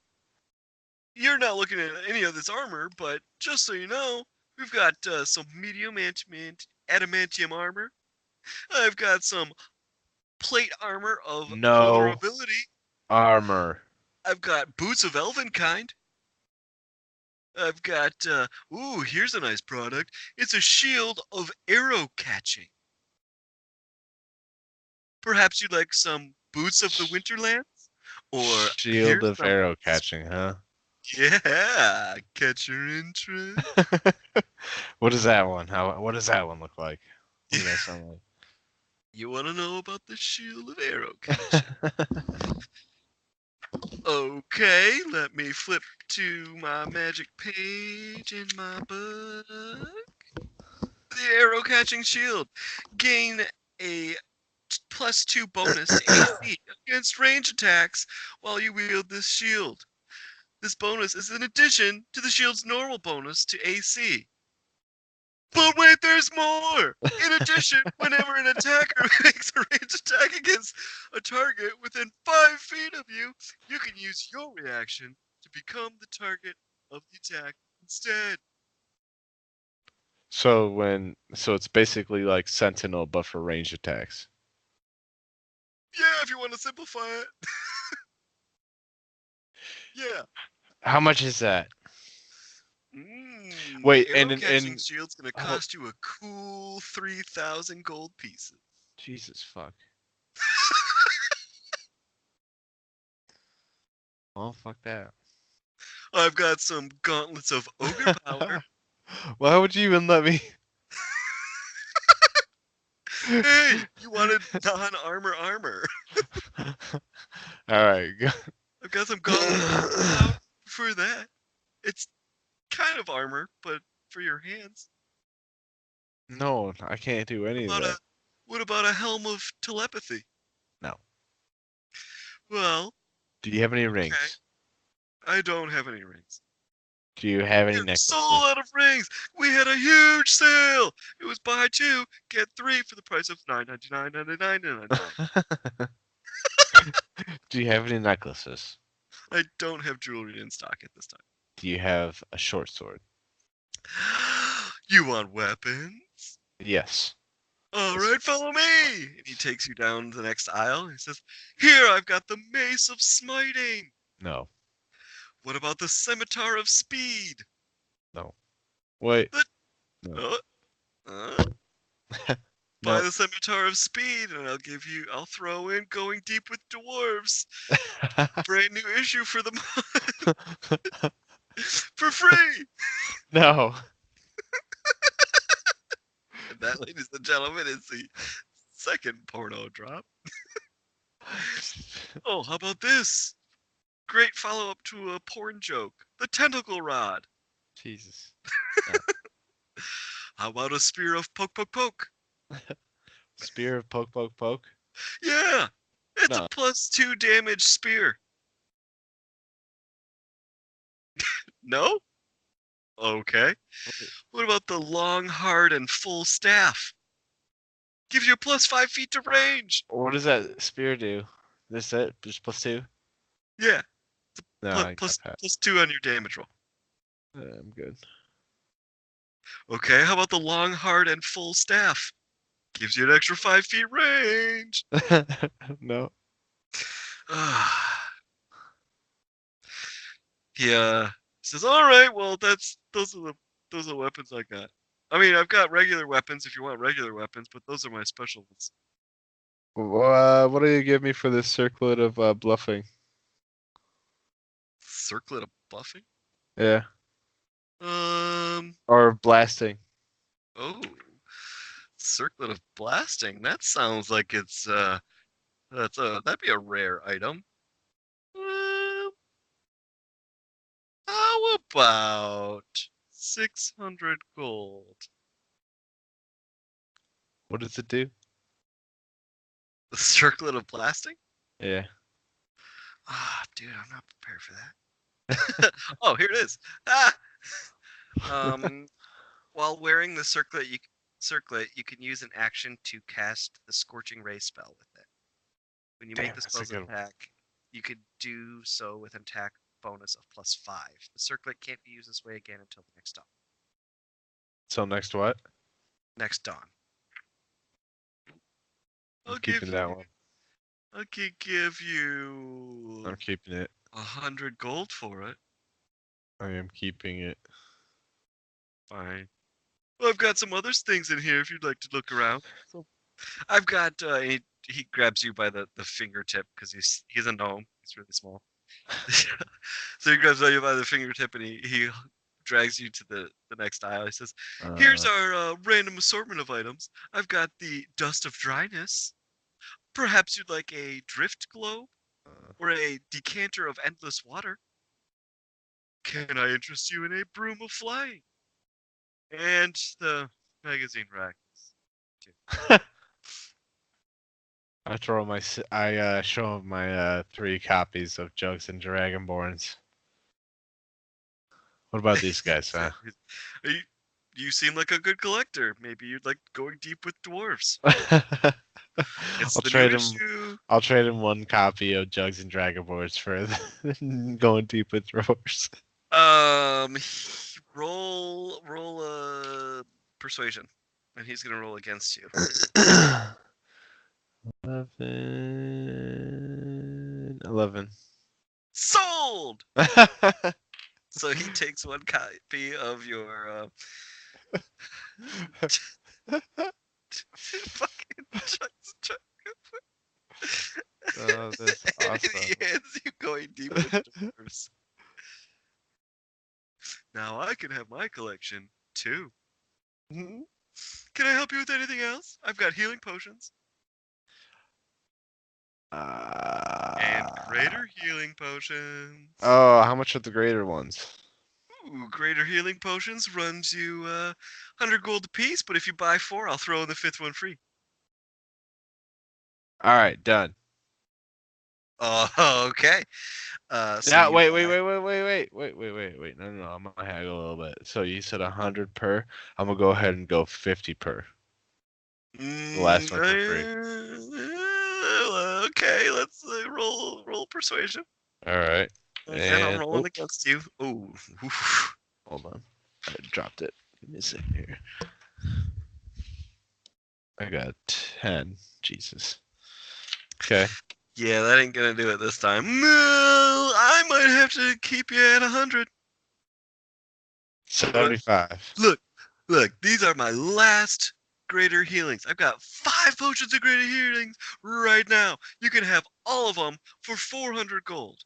[SPEAKER 1] you're not looking at any of this armor, but just so you know, we've got some medium adamantium armor. I've got some plate armor of
[SPEAKER 2] No
[SPEAKER 1] vulnerability.
[SPEAKER 2] armor.
[SPEAKER 1] I've got boots of elven kind. I've got here's a nice product. It's a shield of arrow catching. Perhaps you'd like some boots of the
[SPEAKER 2] Sh-
[SPEAKER 1] Winterlands, or
[SPEAKER 2] Shield
[SPEAKER 1] here's
[SPEAKER 2] of
[SPEAKER 1] some
[SPEAKER 2] arrow catching, huh?
[SPEAKER 1] Yeah, catch your interest.
[SPEAKER 2] What is that one? What does that one look like? What does that sound
[SPEAKER 1] You want to know about the shield of arrow catching?
[SPEAKER 2] like?
[SPEAKER 1] Okay, let me flip to my magic page in my book. The arrow catching shield. Gain a +2 bonus to AC against range attacks while you wield this shield. This bonus is in addition to the shield's normal bonus to AC. But wait, there's more! In addition, whenever an attacker makes a ranged attack against a target within 5 feet of you, you can use your reaction to become the target of the attack instead.
[SPEAKER 2] So it's basically like Sentinel but for range attacks.
[SPEAKER 1] Yeah, if you want to simplify it. Yeah.
[SPEAKER 2] How much is that?
[SPEAKER 1] The
[SPEAKER 2] Wait,
[SPEAKER 1] arrow catching
[SPEAKER 2] and
[SPEAKER 1] shield's gonna
[SPEAKER 2] oh,
[SPEAKER 1] cost you a cool 3,000 gold pieces.
[SPEAKER 2] Jesus fuck. Well, fuck that.
[SPEAKER 1] I've got some gauntlets of ogre power.
[SPEAKER 2] Why would you even let me?
[SPEAKER 1] Hey, you wanted non-armor armor.
[SPEAKER 2] All right.
[SPEAKER 1] I've got some gauntlets of ogre power for that. It's kind of armor, but for your hands.
[SPEAKER 2] No, I can't do
[SPEAKER 1] What
[SPEAKER 2] any of
[SPEAKER 1] about
[SPEAKER 2] that.
[SPEAKER 1] a what about a helm of telepathy?
[SPEAKER 2] No.
[SPEAKER 1] Well,
[SPEAKER 2] Do you have any
[SPEAKER 1] okay.
[SPEAKER 2] rings?
[SPEAKER 1] I don't have any rings.
[SPEAKER 2] Do you have
[SPEAKER 1] We
[SPEAKER 2] any
[SPEAKER 1] are sold
[SPEAKER 2] necklaces?
[SPEAKER 1] out of rings. We had a huge sale. It was buy two, get three for the price of $9.99.
[SPEAKER 2] Do you have any necklaces?
[SPEAKER 1] I don't have jewelry in stock at this time.
[SPEAKER 2] Do you have a short sword?
[SPEAKER 1] You want weapons?
[SPEAKER 2] Yes.
[SPEAKER 1] All
[SPEAKER 2] Yes.
[SPEAKER 1] right, follow me. And he takes you down the next aisle. He says, "Here, I've got the Mace of Smiting.
[SPEAKER 2] No.
[SPEAKER 1] What about the Scimitar of Speed?
[SPEAKER 2] No. Wait.
[SPEAKER 1] The
[SPEAKER 2] No.
[SPEAKER 1] uh, uh, buy
[SPEAKER 2] No.
[SPEAKER 1] the Scimitar of Speed, and I'll throw in Going Deep with Dwarves, brand new issue for the month for free."
[SPEAKER 2] No.
[SPEAKER 1] And that, ladies and gentlemen, is the second porno drop. Oh, how about this? Great follow-up to a porn joke. The Tentacle Rod.
[SPEAKER 2] Jesus. No.
[SPEAKER 1] How about a Spear of Poke Poke Poke?
[SPEAKER 2] Spear of poke poke poke?
[SPEAKER 1] Yeah, it's a
[SPEAKER 2] No.
[SPEAKER 1] +2 damage spear. No? Okay. What about the long, hard, and full staff? Gives you a +5 feet to range.
[SPEAKER 2] What does that spear do? This it? Just +2?
[SPEAKER 1] Yeah,
[SPEAKER 2] No, I got that.
[SPEAKER 1] +2 on your damage roll.
[SPEAKER 2] I'm good.
[SPEAKER 1] Okay, how about the long, hard, and full staff? Gives you an extra 5 feet range.
[SPEAKER 2] No.
[SPEAKER 1] He says, "All right, well, those are the weapons I got. I mean, I've got regular weapons if you want regular weapons, but those are my special ones.
[SPEAKER 2] What do you give me for this circlet of bluffing?
[SPEAKER 1] Circlet of buffing.
[SPEAKER 2] Yeah.
[SPEAKER 1] Um.
[SPEAKER 2] Or blasting.
[SPEAKER 1] Oh, circlet of blasting. That sounds like that'd be a rare item. Uh, how about 600 gold?
[SPEAKER 2] What does it do?
[SPEAKER 1] The circlet of blasting?
[SPEAKER 2] Yeah.
[SPEAKER 1] Ah, dude, I'm not prepared for that. Oh, here it is. Ah. Um, while wearing the circlet, you can use an action to cast the Scorching Ray spell with it. When you make
[SPEAKER 2] Damn,
[SPEAKER 1] the
[SPEAKER 2] that's a
[SPEAKER 1] spell's
[SPEAKER 2] good one.
[SPEAKER 1] attack, you could do so with an attack bonus of +5. The circlet can't be used this way again until the next dawn.
[SPEAKER 2] So next what?
[SPEAKER 1] Next dawn.
[SPEAKER 2] I'm
[SPEAKER 1] I'll give
[SPEAKER 2] keeping that
[SPEAKER 1] you.
[SPEAKER 2] one.
[SPEAKER 1] I could give you
[SPEAKER 2] I'm keeping it.
[SPEAKER 1] 100 gold for it.
[SPEAKER 2] I am keeping it.
[SPEAKER 1] Fine. Well, I've got some other things in here if you'd like to look around. So I've got. He grabs you by the fingertip because he's a gnome. He's really small. So he grabs you by the fingertip and he drags you to the next aisle. He says, "Here's
[SPEAKER 2] Uh,
[SPEAKER 1] our random assortment of items. I've got the dust of dryness. Perhaps you'd like a drift globe or a decanter of endless water. Can I interest you in a broom of flying?" And the magazine rack.
[SPEAKER 2] I show him my 3 copies of Jugs and Dragonborns. What about these guys, huh?
[SPEAKER 1] you, you seem like a good collector. Maybe you'd like going deep with dwarves. It's
[SPEAKER 2] I'll
[SPEAKER 1] the new
[SPEAKER 2] trade him.
[SPEAKER 1] issue.
[SPEAKER 2] I'll trade him 1 copy of Jugs and Dragonborns for going deep with drawers.
[SPEAKER 1] Roll a persuasion, and he's gonna roll against you.
[SPEAKER 2] 11.
[SPEAKER 1] Sold. So he takes 1 copy of your fucking
[SPEAKER 2] Oh, that's
[SPEAKER 1] and
[SPEAKER 2] awesome.
[SPEAKER 1] he hands you going deep with dwarves. Now I can have my collection too. Can I help you with anything else? I've got healing potions and
[SPEAKER 2] Uh,
[SPEAKER 1] greater healing potions.
[SPEAKER 2] oh, how much are the greater ones?
[SPEAKER 1] Ooh, greater healing potions runs you 100 gold apiece, but if you buy 4, I'll throw in the 5th one free.
[SPEAKER 2] All right, done.
[SPEAKER 1] Oh, okay. So
[SPEAKER 2] Yeah,
[SPEAKER 1] you
[SPEAKER 2] wait, wait,
[SPEAKER 1] buy.
[SPEAKER 2] wait, wait, wait, wait, wait, wait, wait, wait. No, no, no. I'm gonna haggle a little bit. So you said 100 per. I'm gonna go ahead and go 50 per. The last one for free.
[SPEAKER 1] Okay, let's roll persuasion.
[SPEAKER 2] All right.
[SPEAKER 1] Again, I'm
[SPEAKER 2] And
[SPEAKER 1] rolling
[SPEAKER 2] oh,
[SPEAKER 1] against you. Oh,
[SPEAKER 2] hold on. I dropped it. Give me a second here. I got 10. Jesus. Okay.
[SPEAKER 1] yeah, that ain't gonna do it this time. No, I might have to keep you at 100. But
[SPEAKER 2] 75.
[SPEAKER 1] look, look, these are my last greater healings. I've got 5 potions of greater healings right now. You can have all of them for 400 gold.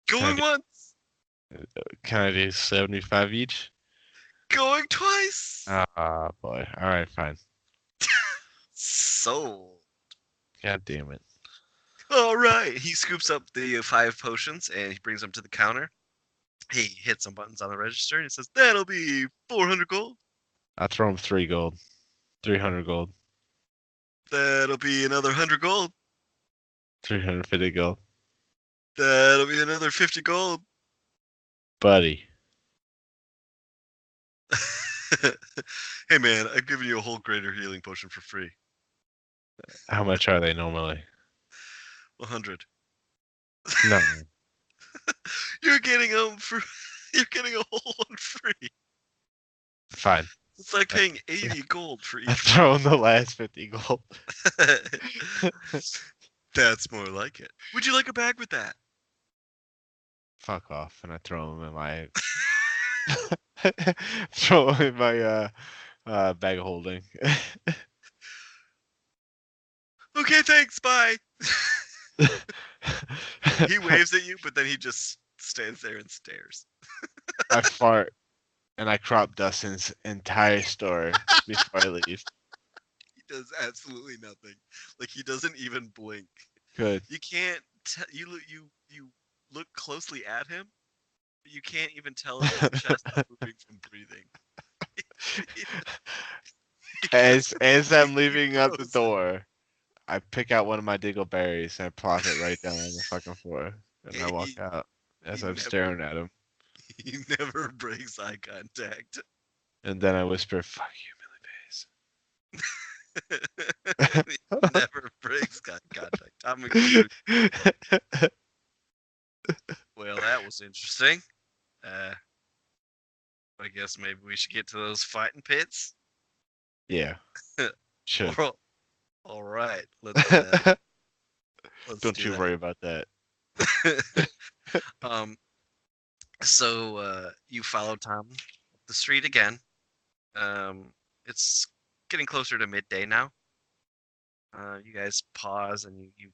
[SPEAKER 2] Can I
[SPEAKER 1] Going
[SPEAKER 2] do,
[SPEAKER 1] once,
[SPEAKER 2] can I do 75 each?
[SPEAKER 1] going twice.
[SPEAKER 2] Ah, boy. All right, fine.
[SPEAKER 1] Sold.
[SPEAKER 2] God damn it.
[SPEAKER 1] All right. He scoops up the 5 potions and he brings them to the counter. He hits some buttons on the register and he says, "That'll be 400 gold.
[SPEAKER 2] I'll throw him 3 gold. 300 gold.
[SPEAKER 1] That'll be another 100 gold.
[SPEAKER 2] 350 gold.
[SPEAKER 1] That'll be another 50 gold."
[SPEAKER 2] Buddy.
[SPEAKER 1] Hey man, I've given you a whole greater healing potion for free.
[SPEAKER 2] How much are they normally?
[SPEAKER 1] 100.
[SPEAKER 2] No.
[SPEAKER 1] You're getting them for. You're getting a whole one free.
[SPEAKER 2] Fine.
[SPEAKER 1] It's like
[SPEAKER 2] I,
[SPEAKER 1] paying 80 gold for
[SPEAKER 2] I
[SPEAKER 1] each
[SPEAKER 2] throw him the last 50 gold.
[SPEAKER 1] one. That's more like it. Would you like a bag with that?
[SPEAKER 2] Fuck off. And I throw him in my throw him in my bag of holding.
[SPEAKER 1] Okay, thanks. Bye. He waves at you, but then he just stands there and stares.
[SPEAKER 2] I fart and I crop Dustin's entire store before I leave.
[SPEAKER 1] He does absolutely nothing. Like he doesn't even blink.
[SPEAKER 2] Good.
[SPEAKER 1] You can't. You look closely at him, but you can't even tell if his chest is moving from breathing. He just
[SPEAKER 2] As I'm
[SPEAKER 1] completely
[SPEAKER 2] leaving out the
[SPEAKER 1] frozen.
[SPEAKER 2] door, I pick out one of my dingleberries and I plop it right down on the fucking floor. And I walk
[SPEAKER 1] He,
[SPEAKER 2] out
[SPEAKER 1] he
[SPEAKER 2] as I'm
[SPEAKER 1] never
[SPEAKER 2] staring at him.
[SPEAKER 1] he never breaks eye contact.
[SPEAKER 2] And then I whisper, "Fuck
[SPEAKER 1] He
[SPEAKER 2] you,
[SPEAKER 1] never breaks eye contact. Tom McHugh.
[SPEAKER 2] Millipede."
[SPEAKER 1] Well, that was interesting. Uh, I guess maybe we should get to those fighting pits.
[SPEAKER 2] Yeah, should.
[SPEAKER 1] All right, let's
[SPEAKER 2] Don't
[SPEAKER 1] do
[SPEAKER 2] you worry about that.
[SPEAKER 1] that. um, so you follow Tom up the street again. It's getting closer to midday now. You guys pause and you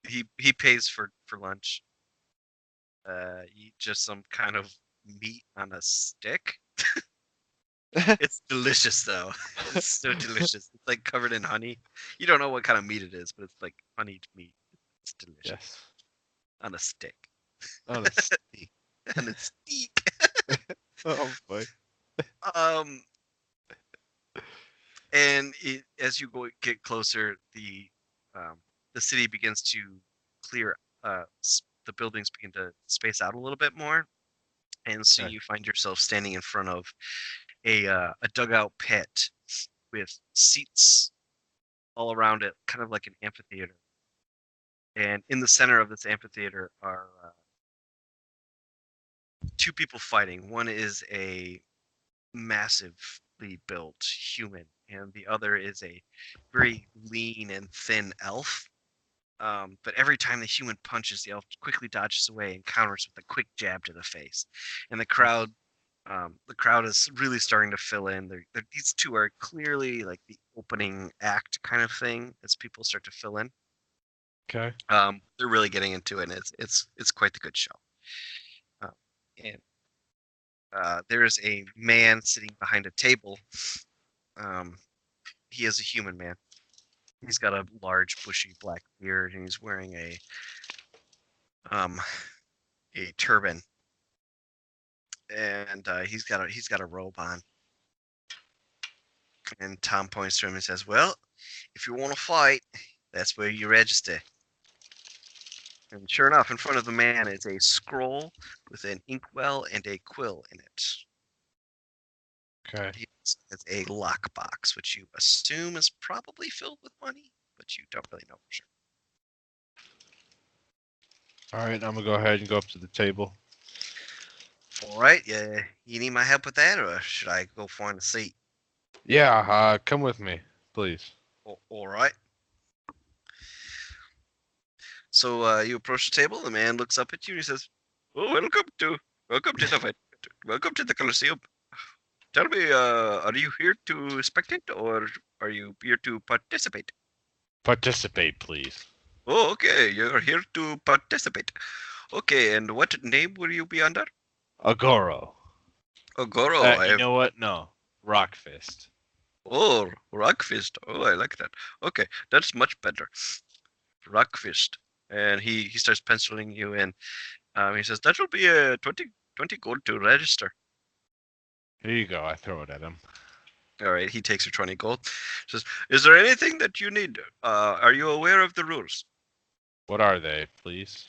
[SPEAKER 1] he pays for lunch. Eat just some kind of meat on a stick. It's delicious though. It's so delicious. It's like covered in honey. You don't know what kind of meat it is, but it's like honeyed meat. It's delicious
[SPEAKER 2] Yes.
[SPEAKER 1] on a stick.
[SPEAKER 2] On a steak.
[SPEAKER 1] On a steak.
[SPEAKER 2] Oh boy.
[SPEAKER 1] Um, and as you get closer, um, the city begins to clear. The buildings begin to space out a little bit more, and so
[SPEAKER 2] Okay.
[SPEAKER 1] you find yourself standing in front of a dugout pit with seats all around it, kind of like an amphitheater. And in the center of this amphitheater are two people fighting. One is a massively built human, and the other is a very lean and thin elf. But every time the human punches, the elf quickly dodges away and counters with a quick jab to the face. And the crowd is really starting to fill in. These two are clearly like the opening act kind of thing as people start to fill in.
[SPEAKER 2] Okay.
[SPEAKER 1] They're really getting into it, and it's quite the good show. Um, and there is a man sitting behind a table. Um, he is a human man. He's got a large, bushy black beard, and he's wearing um, a turban, and he's got a robe on. And Tom points to him and says, "Well, if you want to fight, that's where you register." And sure enough, in front of the man is a scroll with an inkwell and a quill in it.
[SPEAKER 2] Okay.
[SPEAKER 1] He has a lockbox, which you assume is probably filled with money, but you don't really know for sure.
[SPEAKER 2] All right. I'm gonna go ahead and go up to the table.
[SPEAKER 1] All right, yeah, you need my help with that, or should I go find a seat?
[SPEAKER 2] Yeah. Come with me, please.
[SPEAKER 1] All right. So you approach the table. The man looks up at you and he says, "Oh, welcome to the fight. Welcome to the Colosseum. Tell me, are you here to spectate or are you here to participate?"
[SPEAKER 2] Participate, please.
[SPEAKER 1] Oh, okay, you're here to participate. Okay, and what name will you be under?
[SPEAKER 2] Agoro.
[SPEAKER 1] Augoro.
[SPEAKER 2] You know what? No. Rock fist.
[SPEAKER 1] Oh, Rockfist. Oh, I like that. Okay, that's much better. Rockfist. And he starts penciling you in. He says, that will be a 20 gold to register.
[SPEAKER 2] Here you go. I throw it at him.
[SPEAKER 1] All right, he takes your 20 gold. Says, is there anything that you need? Are you aware of the rules?
[SPEAKER 2] What are they, please?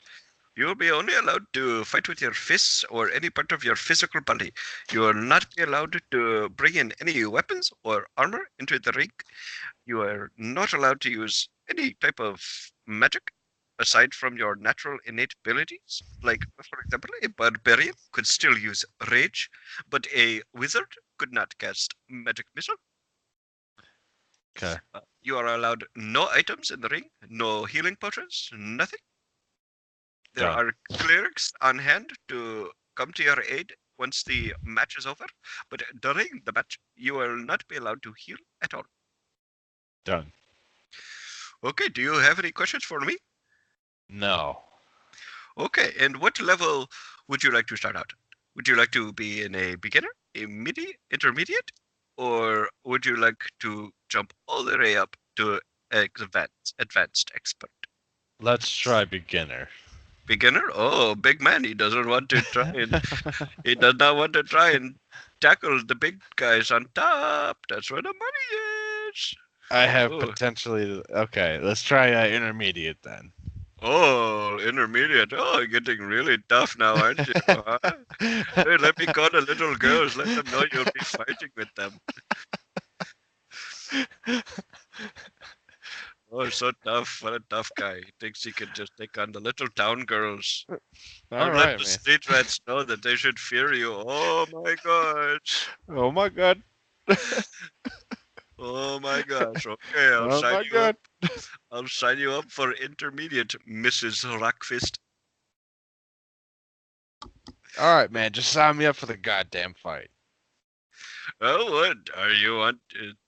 [SPEAKER 1] You will be only allowed to fight with your fists or any part of your physical body. You will not be allowed to bring in any weapons or armor into the ring. You are not allowed to use any type of magic aside from your natural innate abilities. Like, for example, a barbarian could still use rage, but a wizard could not cast magic missile.
[SPEAKER 2] Okay.
[SPEAKER 1] You are allowed no items in the ring, no healing potions, nothing. There
[SPEAKER 2] Done.
[SPEAKER 1] are clerics on hand to come to your aid once the match is over, but during the match, you will not be allowed to heal at all.
[SPEAKER 2] Done.
[SPEAKER 1] Okay, do you have any questions for me?
[SPEAKER 2] No.
[SPEAKER 1] Okay, and what level would you like to start out? Would you like to be in a beginner, a midi, intermediate, or would you like to jump all the way up to advanced expert?
[SPEAKER 2] Let's try beginner.
[SPEAKER 1] Beginner? Oh, big man, he doesn't want to try and he does not want to try and tackle the big guys on top. That's where the money is.
[SPEAKER 2] I have
[SPEAKER 1] Oh,
[SPEAKER 2] potentially. Okay, let's try intermediate then.
[SPEAKER 1] oh, intermediate. Oh, you're getting really tough now, aren't you? Huh? Hey, let me call the little girls. Let them know you'll be fighting with them. Oh, so tough. What a tough guy. He thinks he can just take on the little town girls.
[SPEAKER 2] All
[SPEAKER 1] I'll let
[SPEAKER 2] right,
[SPEAKER 1] the
[SPEAKER 2] man.
[SPEAKER 1] street rats know that they should fear you. Oh my gosh.
[SPEAKER 2] Oh my god.
[SPEAKER 1] Oh my gosh. Okay, I'll
[SPEAKER 2] Oh
[SPEAKER 1] sign
[SPEAKER 2] my
[SPEAKER 1] you up.
[SPEAKER 2] god.
[SPEAKER 1] I'll sign you up for intermediate, Mrs. Rockfist.
[SPEAKER 2] All right, man. Just sign me up for the goddamn fight.
[SPEAKER 1] Oh, what are you want?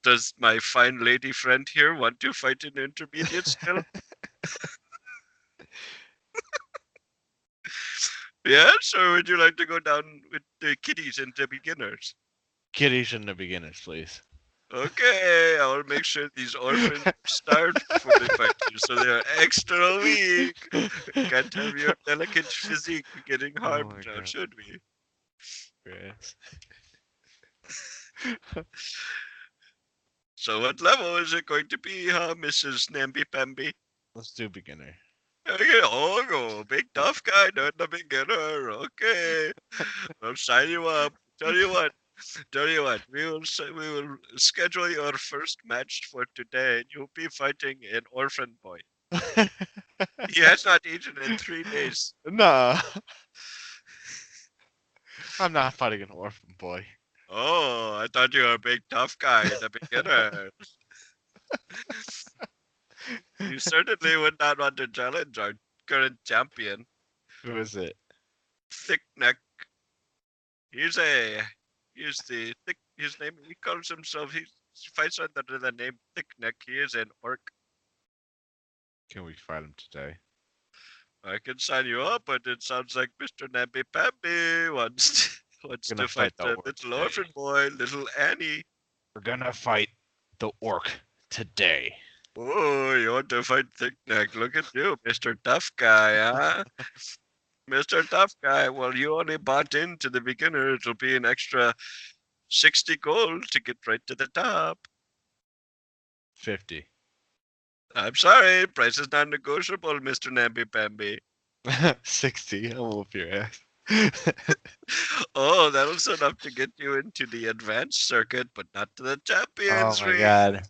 [SPEAKER 1] Does my fine lady friend here want to fight in intermediate still? Yes, or would you like to go down with the kiddies and the beginners?
[SPEAKER 2] Kiddies and the beginners, please.
[SPEAKER 1] Okay, I will make sure these orphans are starved before they fight you, so they are extra weak. Can't have your delicate physique getting
[SPEAKER 2] Oh
[SPEAKER 1] harmed
[SPEAKER 2] my
[SPEAKER 1] now,
[SPEAKER 2] god.
[SPEAKER 1] should we?
[SPEAKER 2] Yes.
[SPEAKER 1] So what level is it going to be, huh, Mrs. Namby-Pamby?
[SPEAKER 2] Let's do beginner.
[SPEAKER 1] Okay, Ogo, big tough guy, not the beginner. Okay, I'll sign you up. Tell you what, we will schedule your first match for today. You'll be fighting an orphan boy. He has not eaten in 3 days.
[SPEAKER 2] Nah, I'm not fighting an orphan boy.
[SPEAKER 1] Oh, I thought you were a big tough guy, the beginner. You certainly would not want to challenge our current champion,
[SPEAKER 2] Who is it?
[SPEAKER 1] Thick Neck. He's a he's the thick his name he calls himself he fights under the name Thick Neck. He is an orc.
[SPEAKER 2] Can we fight him today?
[SPEAKER 1] I can sign you up, but it sounds like Mr. Namby Pamby wants
[SPEAKER 2] We're gonna
[SPEAKER 1] to fight
[SPEAKER 2] fight the
[SPEAKER 1] the
[SPEAKER 2] orc
[SPEAKER 1] little
[SPEAKER 2] today.
[SPEAKER 1] orphan boy, little Annie.
[SPEAKER 2] We're gonna fight the orc today.
[SPEAKER 1] Oh, you want to fight Thick Neck? Look at you, Mr. Tough Guy, huh? Mr. Tough Guy. Well, you only bought into the beginner. It'll be an extra 60 gold to get right to the top.
[SPEAKER 2] 50.
[SPEAKER 1] I'm sorry, price is not negotiable, Mr. Namby Pamby.
[SPEAKER 2] 60. I'll whoop your ass.
[SPEAKER 1] Oh, that was enough to get you into the advanced circuit, but not to the
[SPEAKER 2] Oh
[SPEAKER 1] champions
[SPEAKER 2] my
[SPEAKER 1] ring.
[SPEAKER 2] god.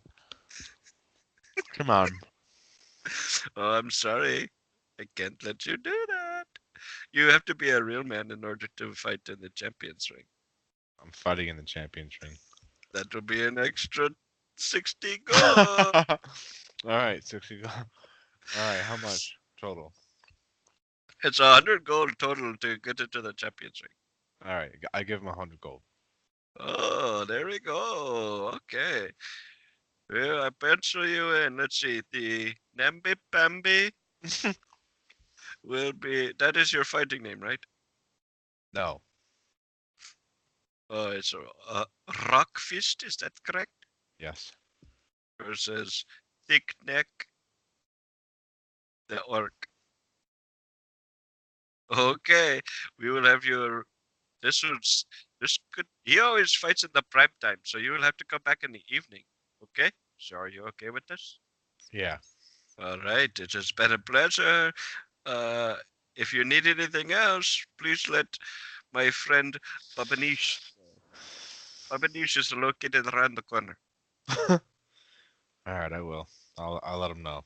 [SPEAKER 2] Come on.
[SPEAKER 1] Oh, I'm sorry. I can't let you do that. You have to be a real man in order to fight in the champions ring.
[SPEAKER 2] I'm fighting in the champions ring.
[SPEAKER 1] That will be an extra 60 gold.
[SPEAKER 2] Alright, 60 gold. Alright, how much total?
[SPEAKER 1] It's 100 gold total to get into the champions ring.
[SPEAKER 2] Alright, I give him 100 gold.
[SPEAKER 1] Oh, there we go. Okay. Well, I pencil you in. Let's see. The Nambi Pambi will be. That is your fighting name, right?
[SPEAKER 2] No.
[SPEAKER 1] Oh, it's Rockfist. Is that correct?
[SPEAKER 2] Yes.
[SPEAKER 1] Versus Thick Neck, the orc. Okay, we will have your. This was. This could. He always fights in the prime time, so you will have to come back in the evening. Okay. So are you okay with this?
[SPEAKER 2] Yeah.
[SPEAKER 1] All right. It has been a pleasure. Uh, if you need anything else, please let my friend Babanish. Babanish is located around the corner.
[SPEAKER 2] Alright, I will. I'll let him know.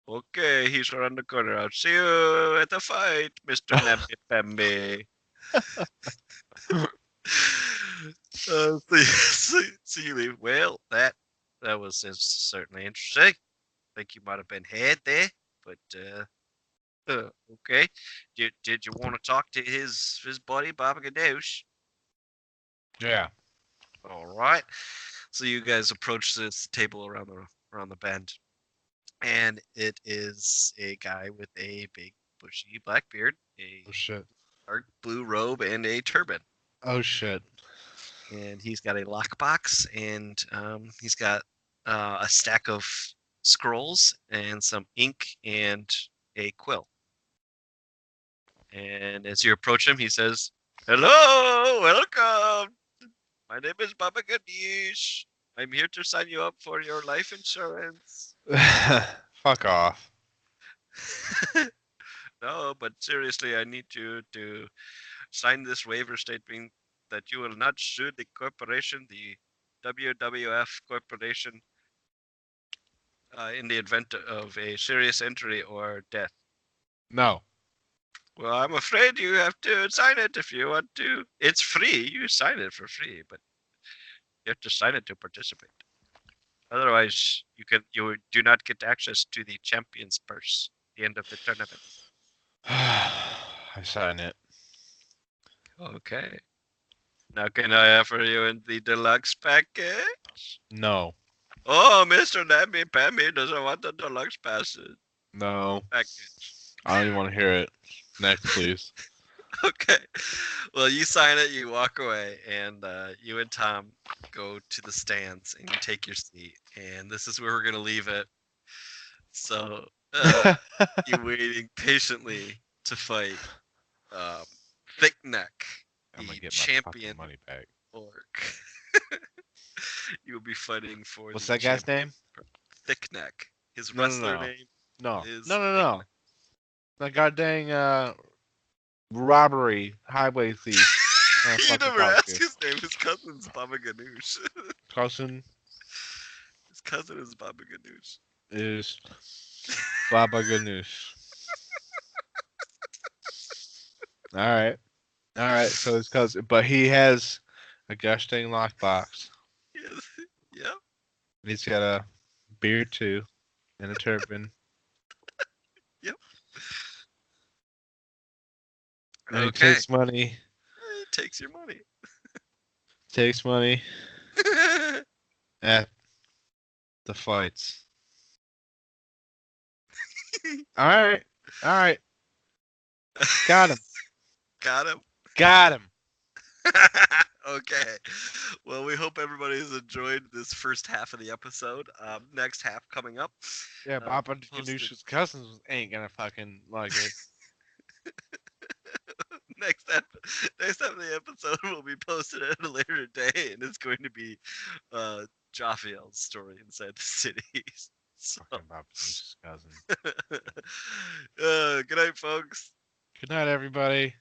[SPEAKER 1] Okay, he's around the corner. I'll see you at the fight, Mr. Nambi Pambi. See you leave. Well, that was certainly interesting. I think you might have been head there, but okay. Did you want to talk to his buddy Baba Gadoosh?
[SPEAKER 2] Yeah.
[SPEAKER 1] All right. So you guys approach this table around the bend, and it is a guy with a big bushy black beard, a
[SPEAKER 2] Oh shit.
[SPEAKER 1] dark blue robe, and a turban.
[SPEAKER 2] Oh shit.
[SPEAKER 1] And he's got a lockbox, and he's got a stack of scrolls and some ink and a quill. And as you approach him, he says, "Hello, welcome. My name is Baba Ganesh. I'm here to sign you up for your life insurance."
[SPEAKER 2] Fuck off.
[SPEAKER 1] No, but seriously, I need you to sign this waiver stating that you will not sue the corporation, the WWF Corporation, in the event of a serious injury or death.
[SPEAKER 2] No.
[SPEAKER 1] Well, I'm afraid you have to sign it if you want to. It's free. You sign it for free, but you have to sign it to participate. Otherwise, you do not get access to the champion's purse at the end of the tournament.
[SPEAKER 2] I sign it.
[SPEAKER 1] Okay. Now, can I offer you in the deluxe package?
[SPEAKER 2] No.
[SPEAKER 1] Oh, Mr. Namby Pamby doesn't want the deluxe passes
[SPEAKER 2] No.
[SPEAKER 1] package.
[SPEAKER 2] I don't even want to hear it. Next, please.
[SPEAKER 1] Okay. Well, you sign it, you walk away, and you and Tom go to the stands and you take your seat. And this is where we're gonna leave it. So you waiting patiently to fight um, Thick Neck,
[SPEAKER 2] I'm gonna
[SPEAKER 1] the
[SPEAKER 2] get my fucking
[SPEAKER 1] champion
[SPEAKER 2] money back.
[SPEAKER 1] orc. You will be fighting for
[SPEAKER 2] What's
[SPEAKER 1] the
[SPEAKER 2] that guy's
[SPEAKER 1] champion.
[SPEAKER 2] name?
[SPEAKER 1] Thick Neck. His
[SPEAKER 2] No, no,
[SPEAKER 1] wrestler
[SPEAKER 2] no,
[SPEAKER 1] name
[SPEAKER 2] no, no,
[SPEAKER 1] is
[SPEAKER 2] no,
[SPEAKER 1] Thick
[SPEAKER 2] no. That goddamn robbery highway thief. I
[SPEAKER 1] Neck. You
[SPEAKER 2] fucking
[SPEAKER 1] never
[SPEAKER 2] talk
[SPEAKER 1] asked
[SPEAKER 2] to
[SPEAKER 1] his name. His cousin's Baba Ganoush.
[SPEAKER 2] cousin
[SPEAKER 1] His cousin is Baba Ganoush.
[SPEAKER 2] is Baba Ganoush. All right. So his cousin, but he has a gosh dang lockbox.
[SPEAKER 1] Yes. Yep.
[SPEAKER 2] And he's got a beard too, and a turban.
[SPEAKER 1] Yep.
[SPEAKER 2] And he
[SPEAKER 1] Okay.
[SPEAKER 2] takes money.
[SPEAKER 1] He takes your money.
[SPEAKER 2] Takes money at the fights. All right. All right. Got him.
[SPEAKER 1] Got him.
[SPEAKER 2] Got him.
[SPEAKER 1] Okay. Well, we hope everybody's enjoyed this first half of the episode. Next half coming up.
[SPEAKER 2] Yeah,
[SPEAKER 1] We'll
[SPEAKER 2] Baba
[SPEAKER 1] post it
[SPEAKER 2] Ganoush's cousins ain't gonna fucking like it.
[SPEAKER 1] next ep- next time the episode will be posted at a later day, and it's going to be Jaffiel's story inside the city. So,
[SPEAKER 2] Fucking Baba Ganoush's cousin.
[SPEAKER 1] good night, folks.
[SPEAKER 2] Good night, everybody.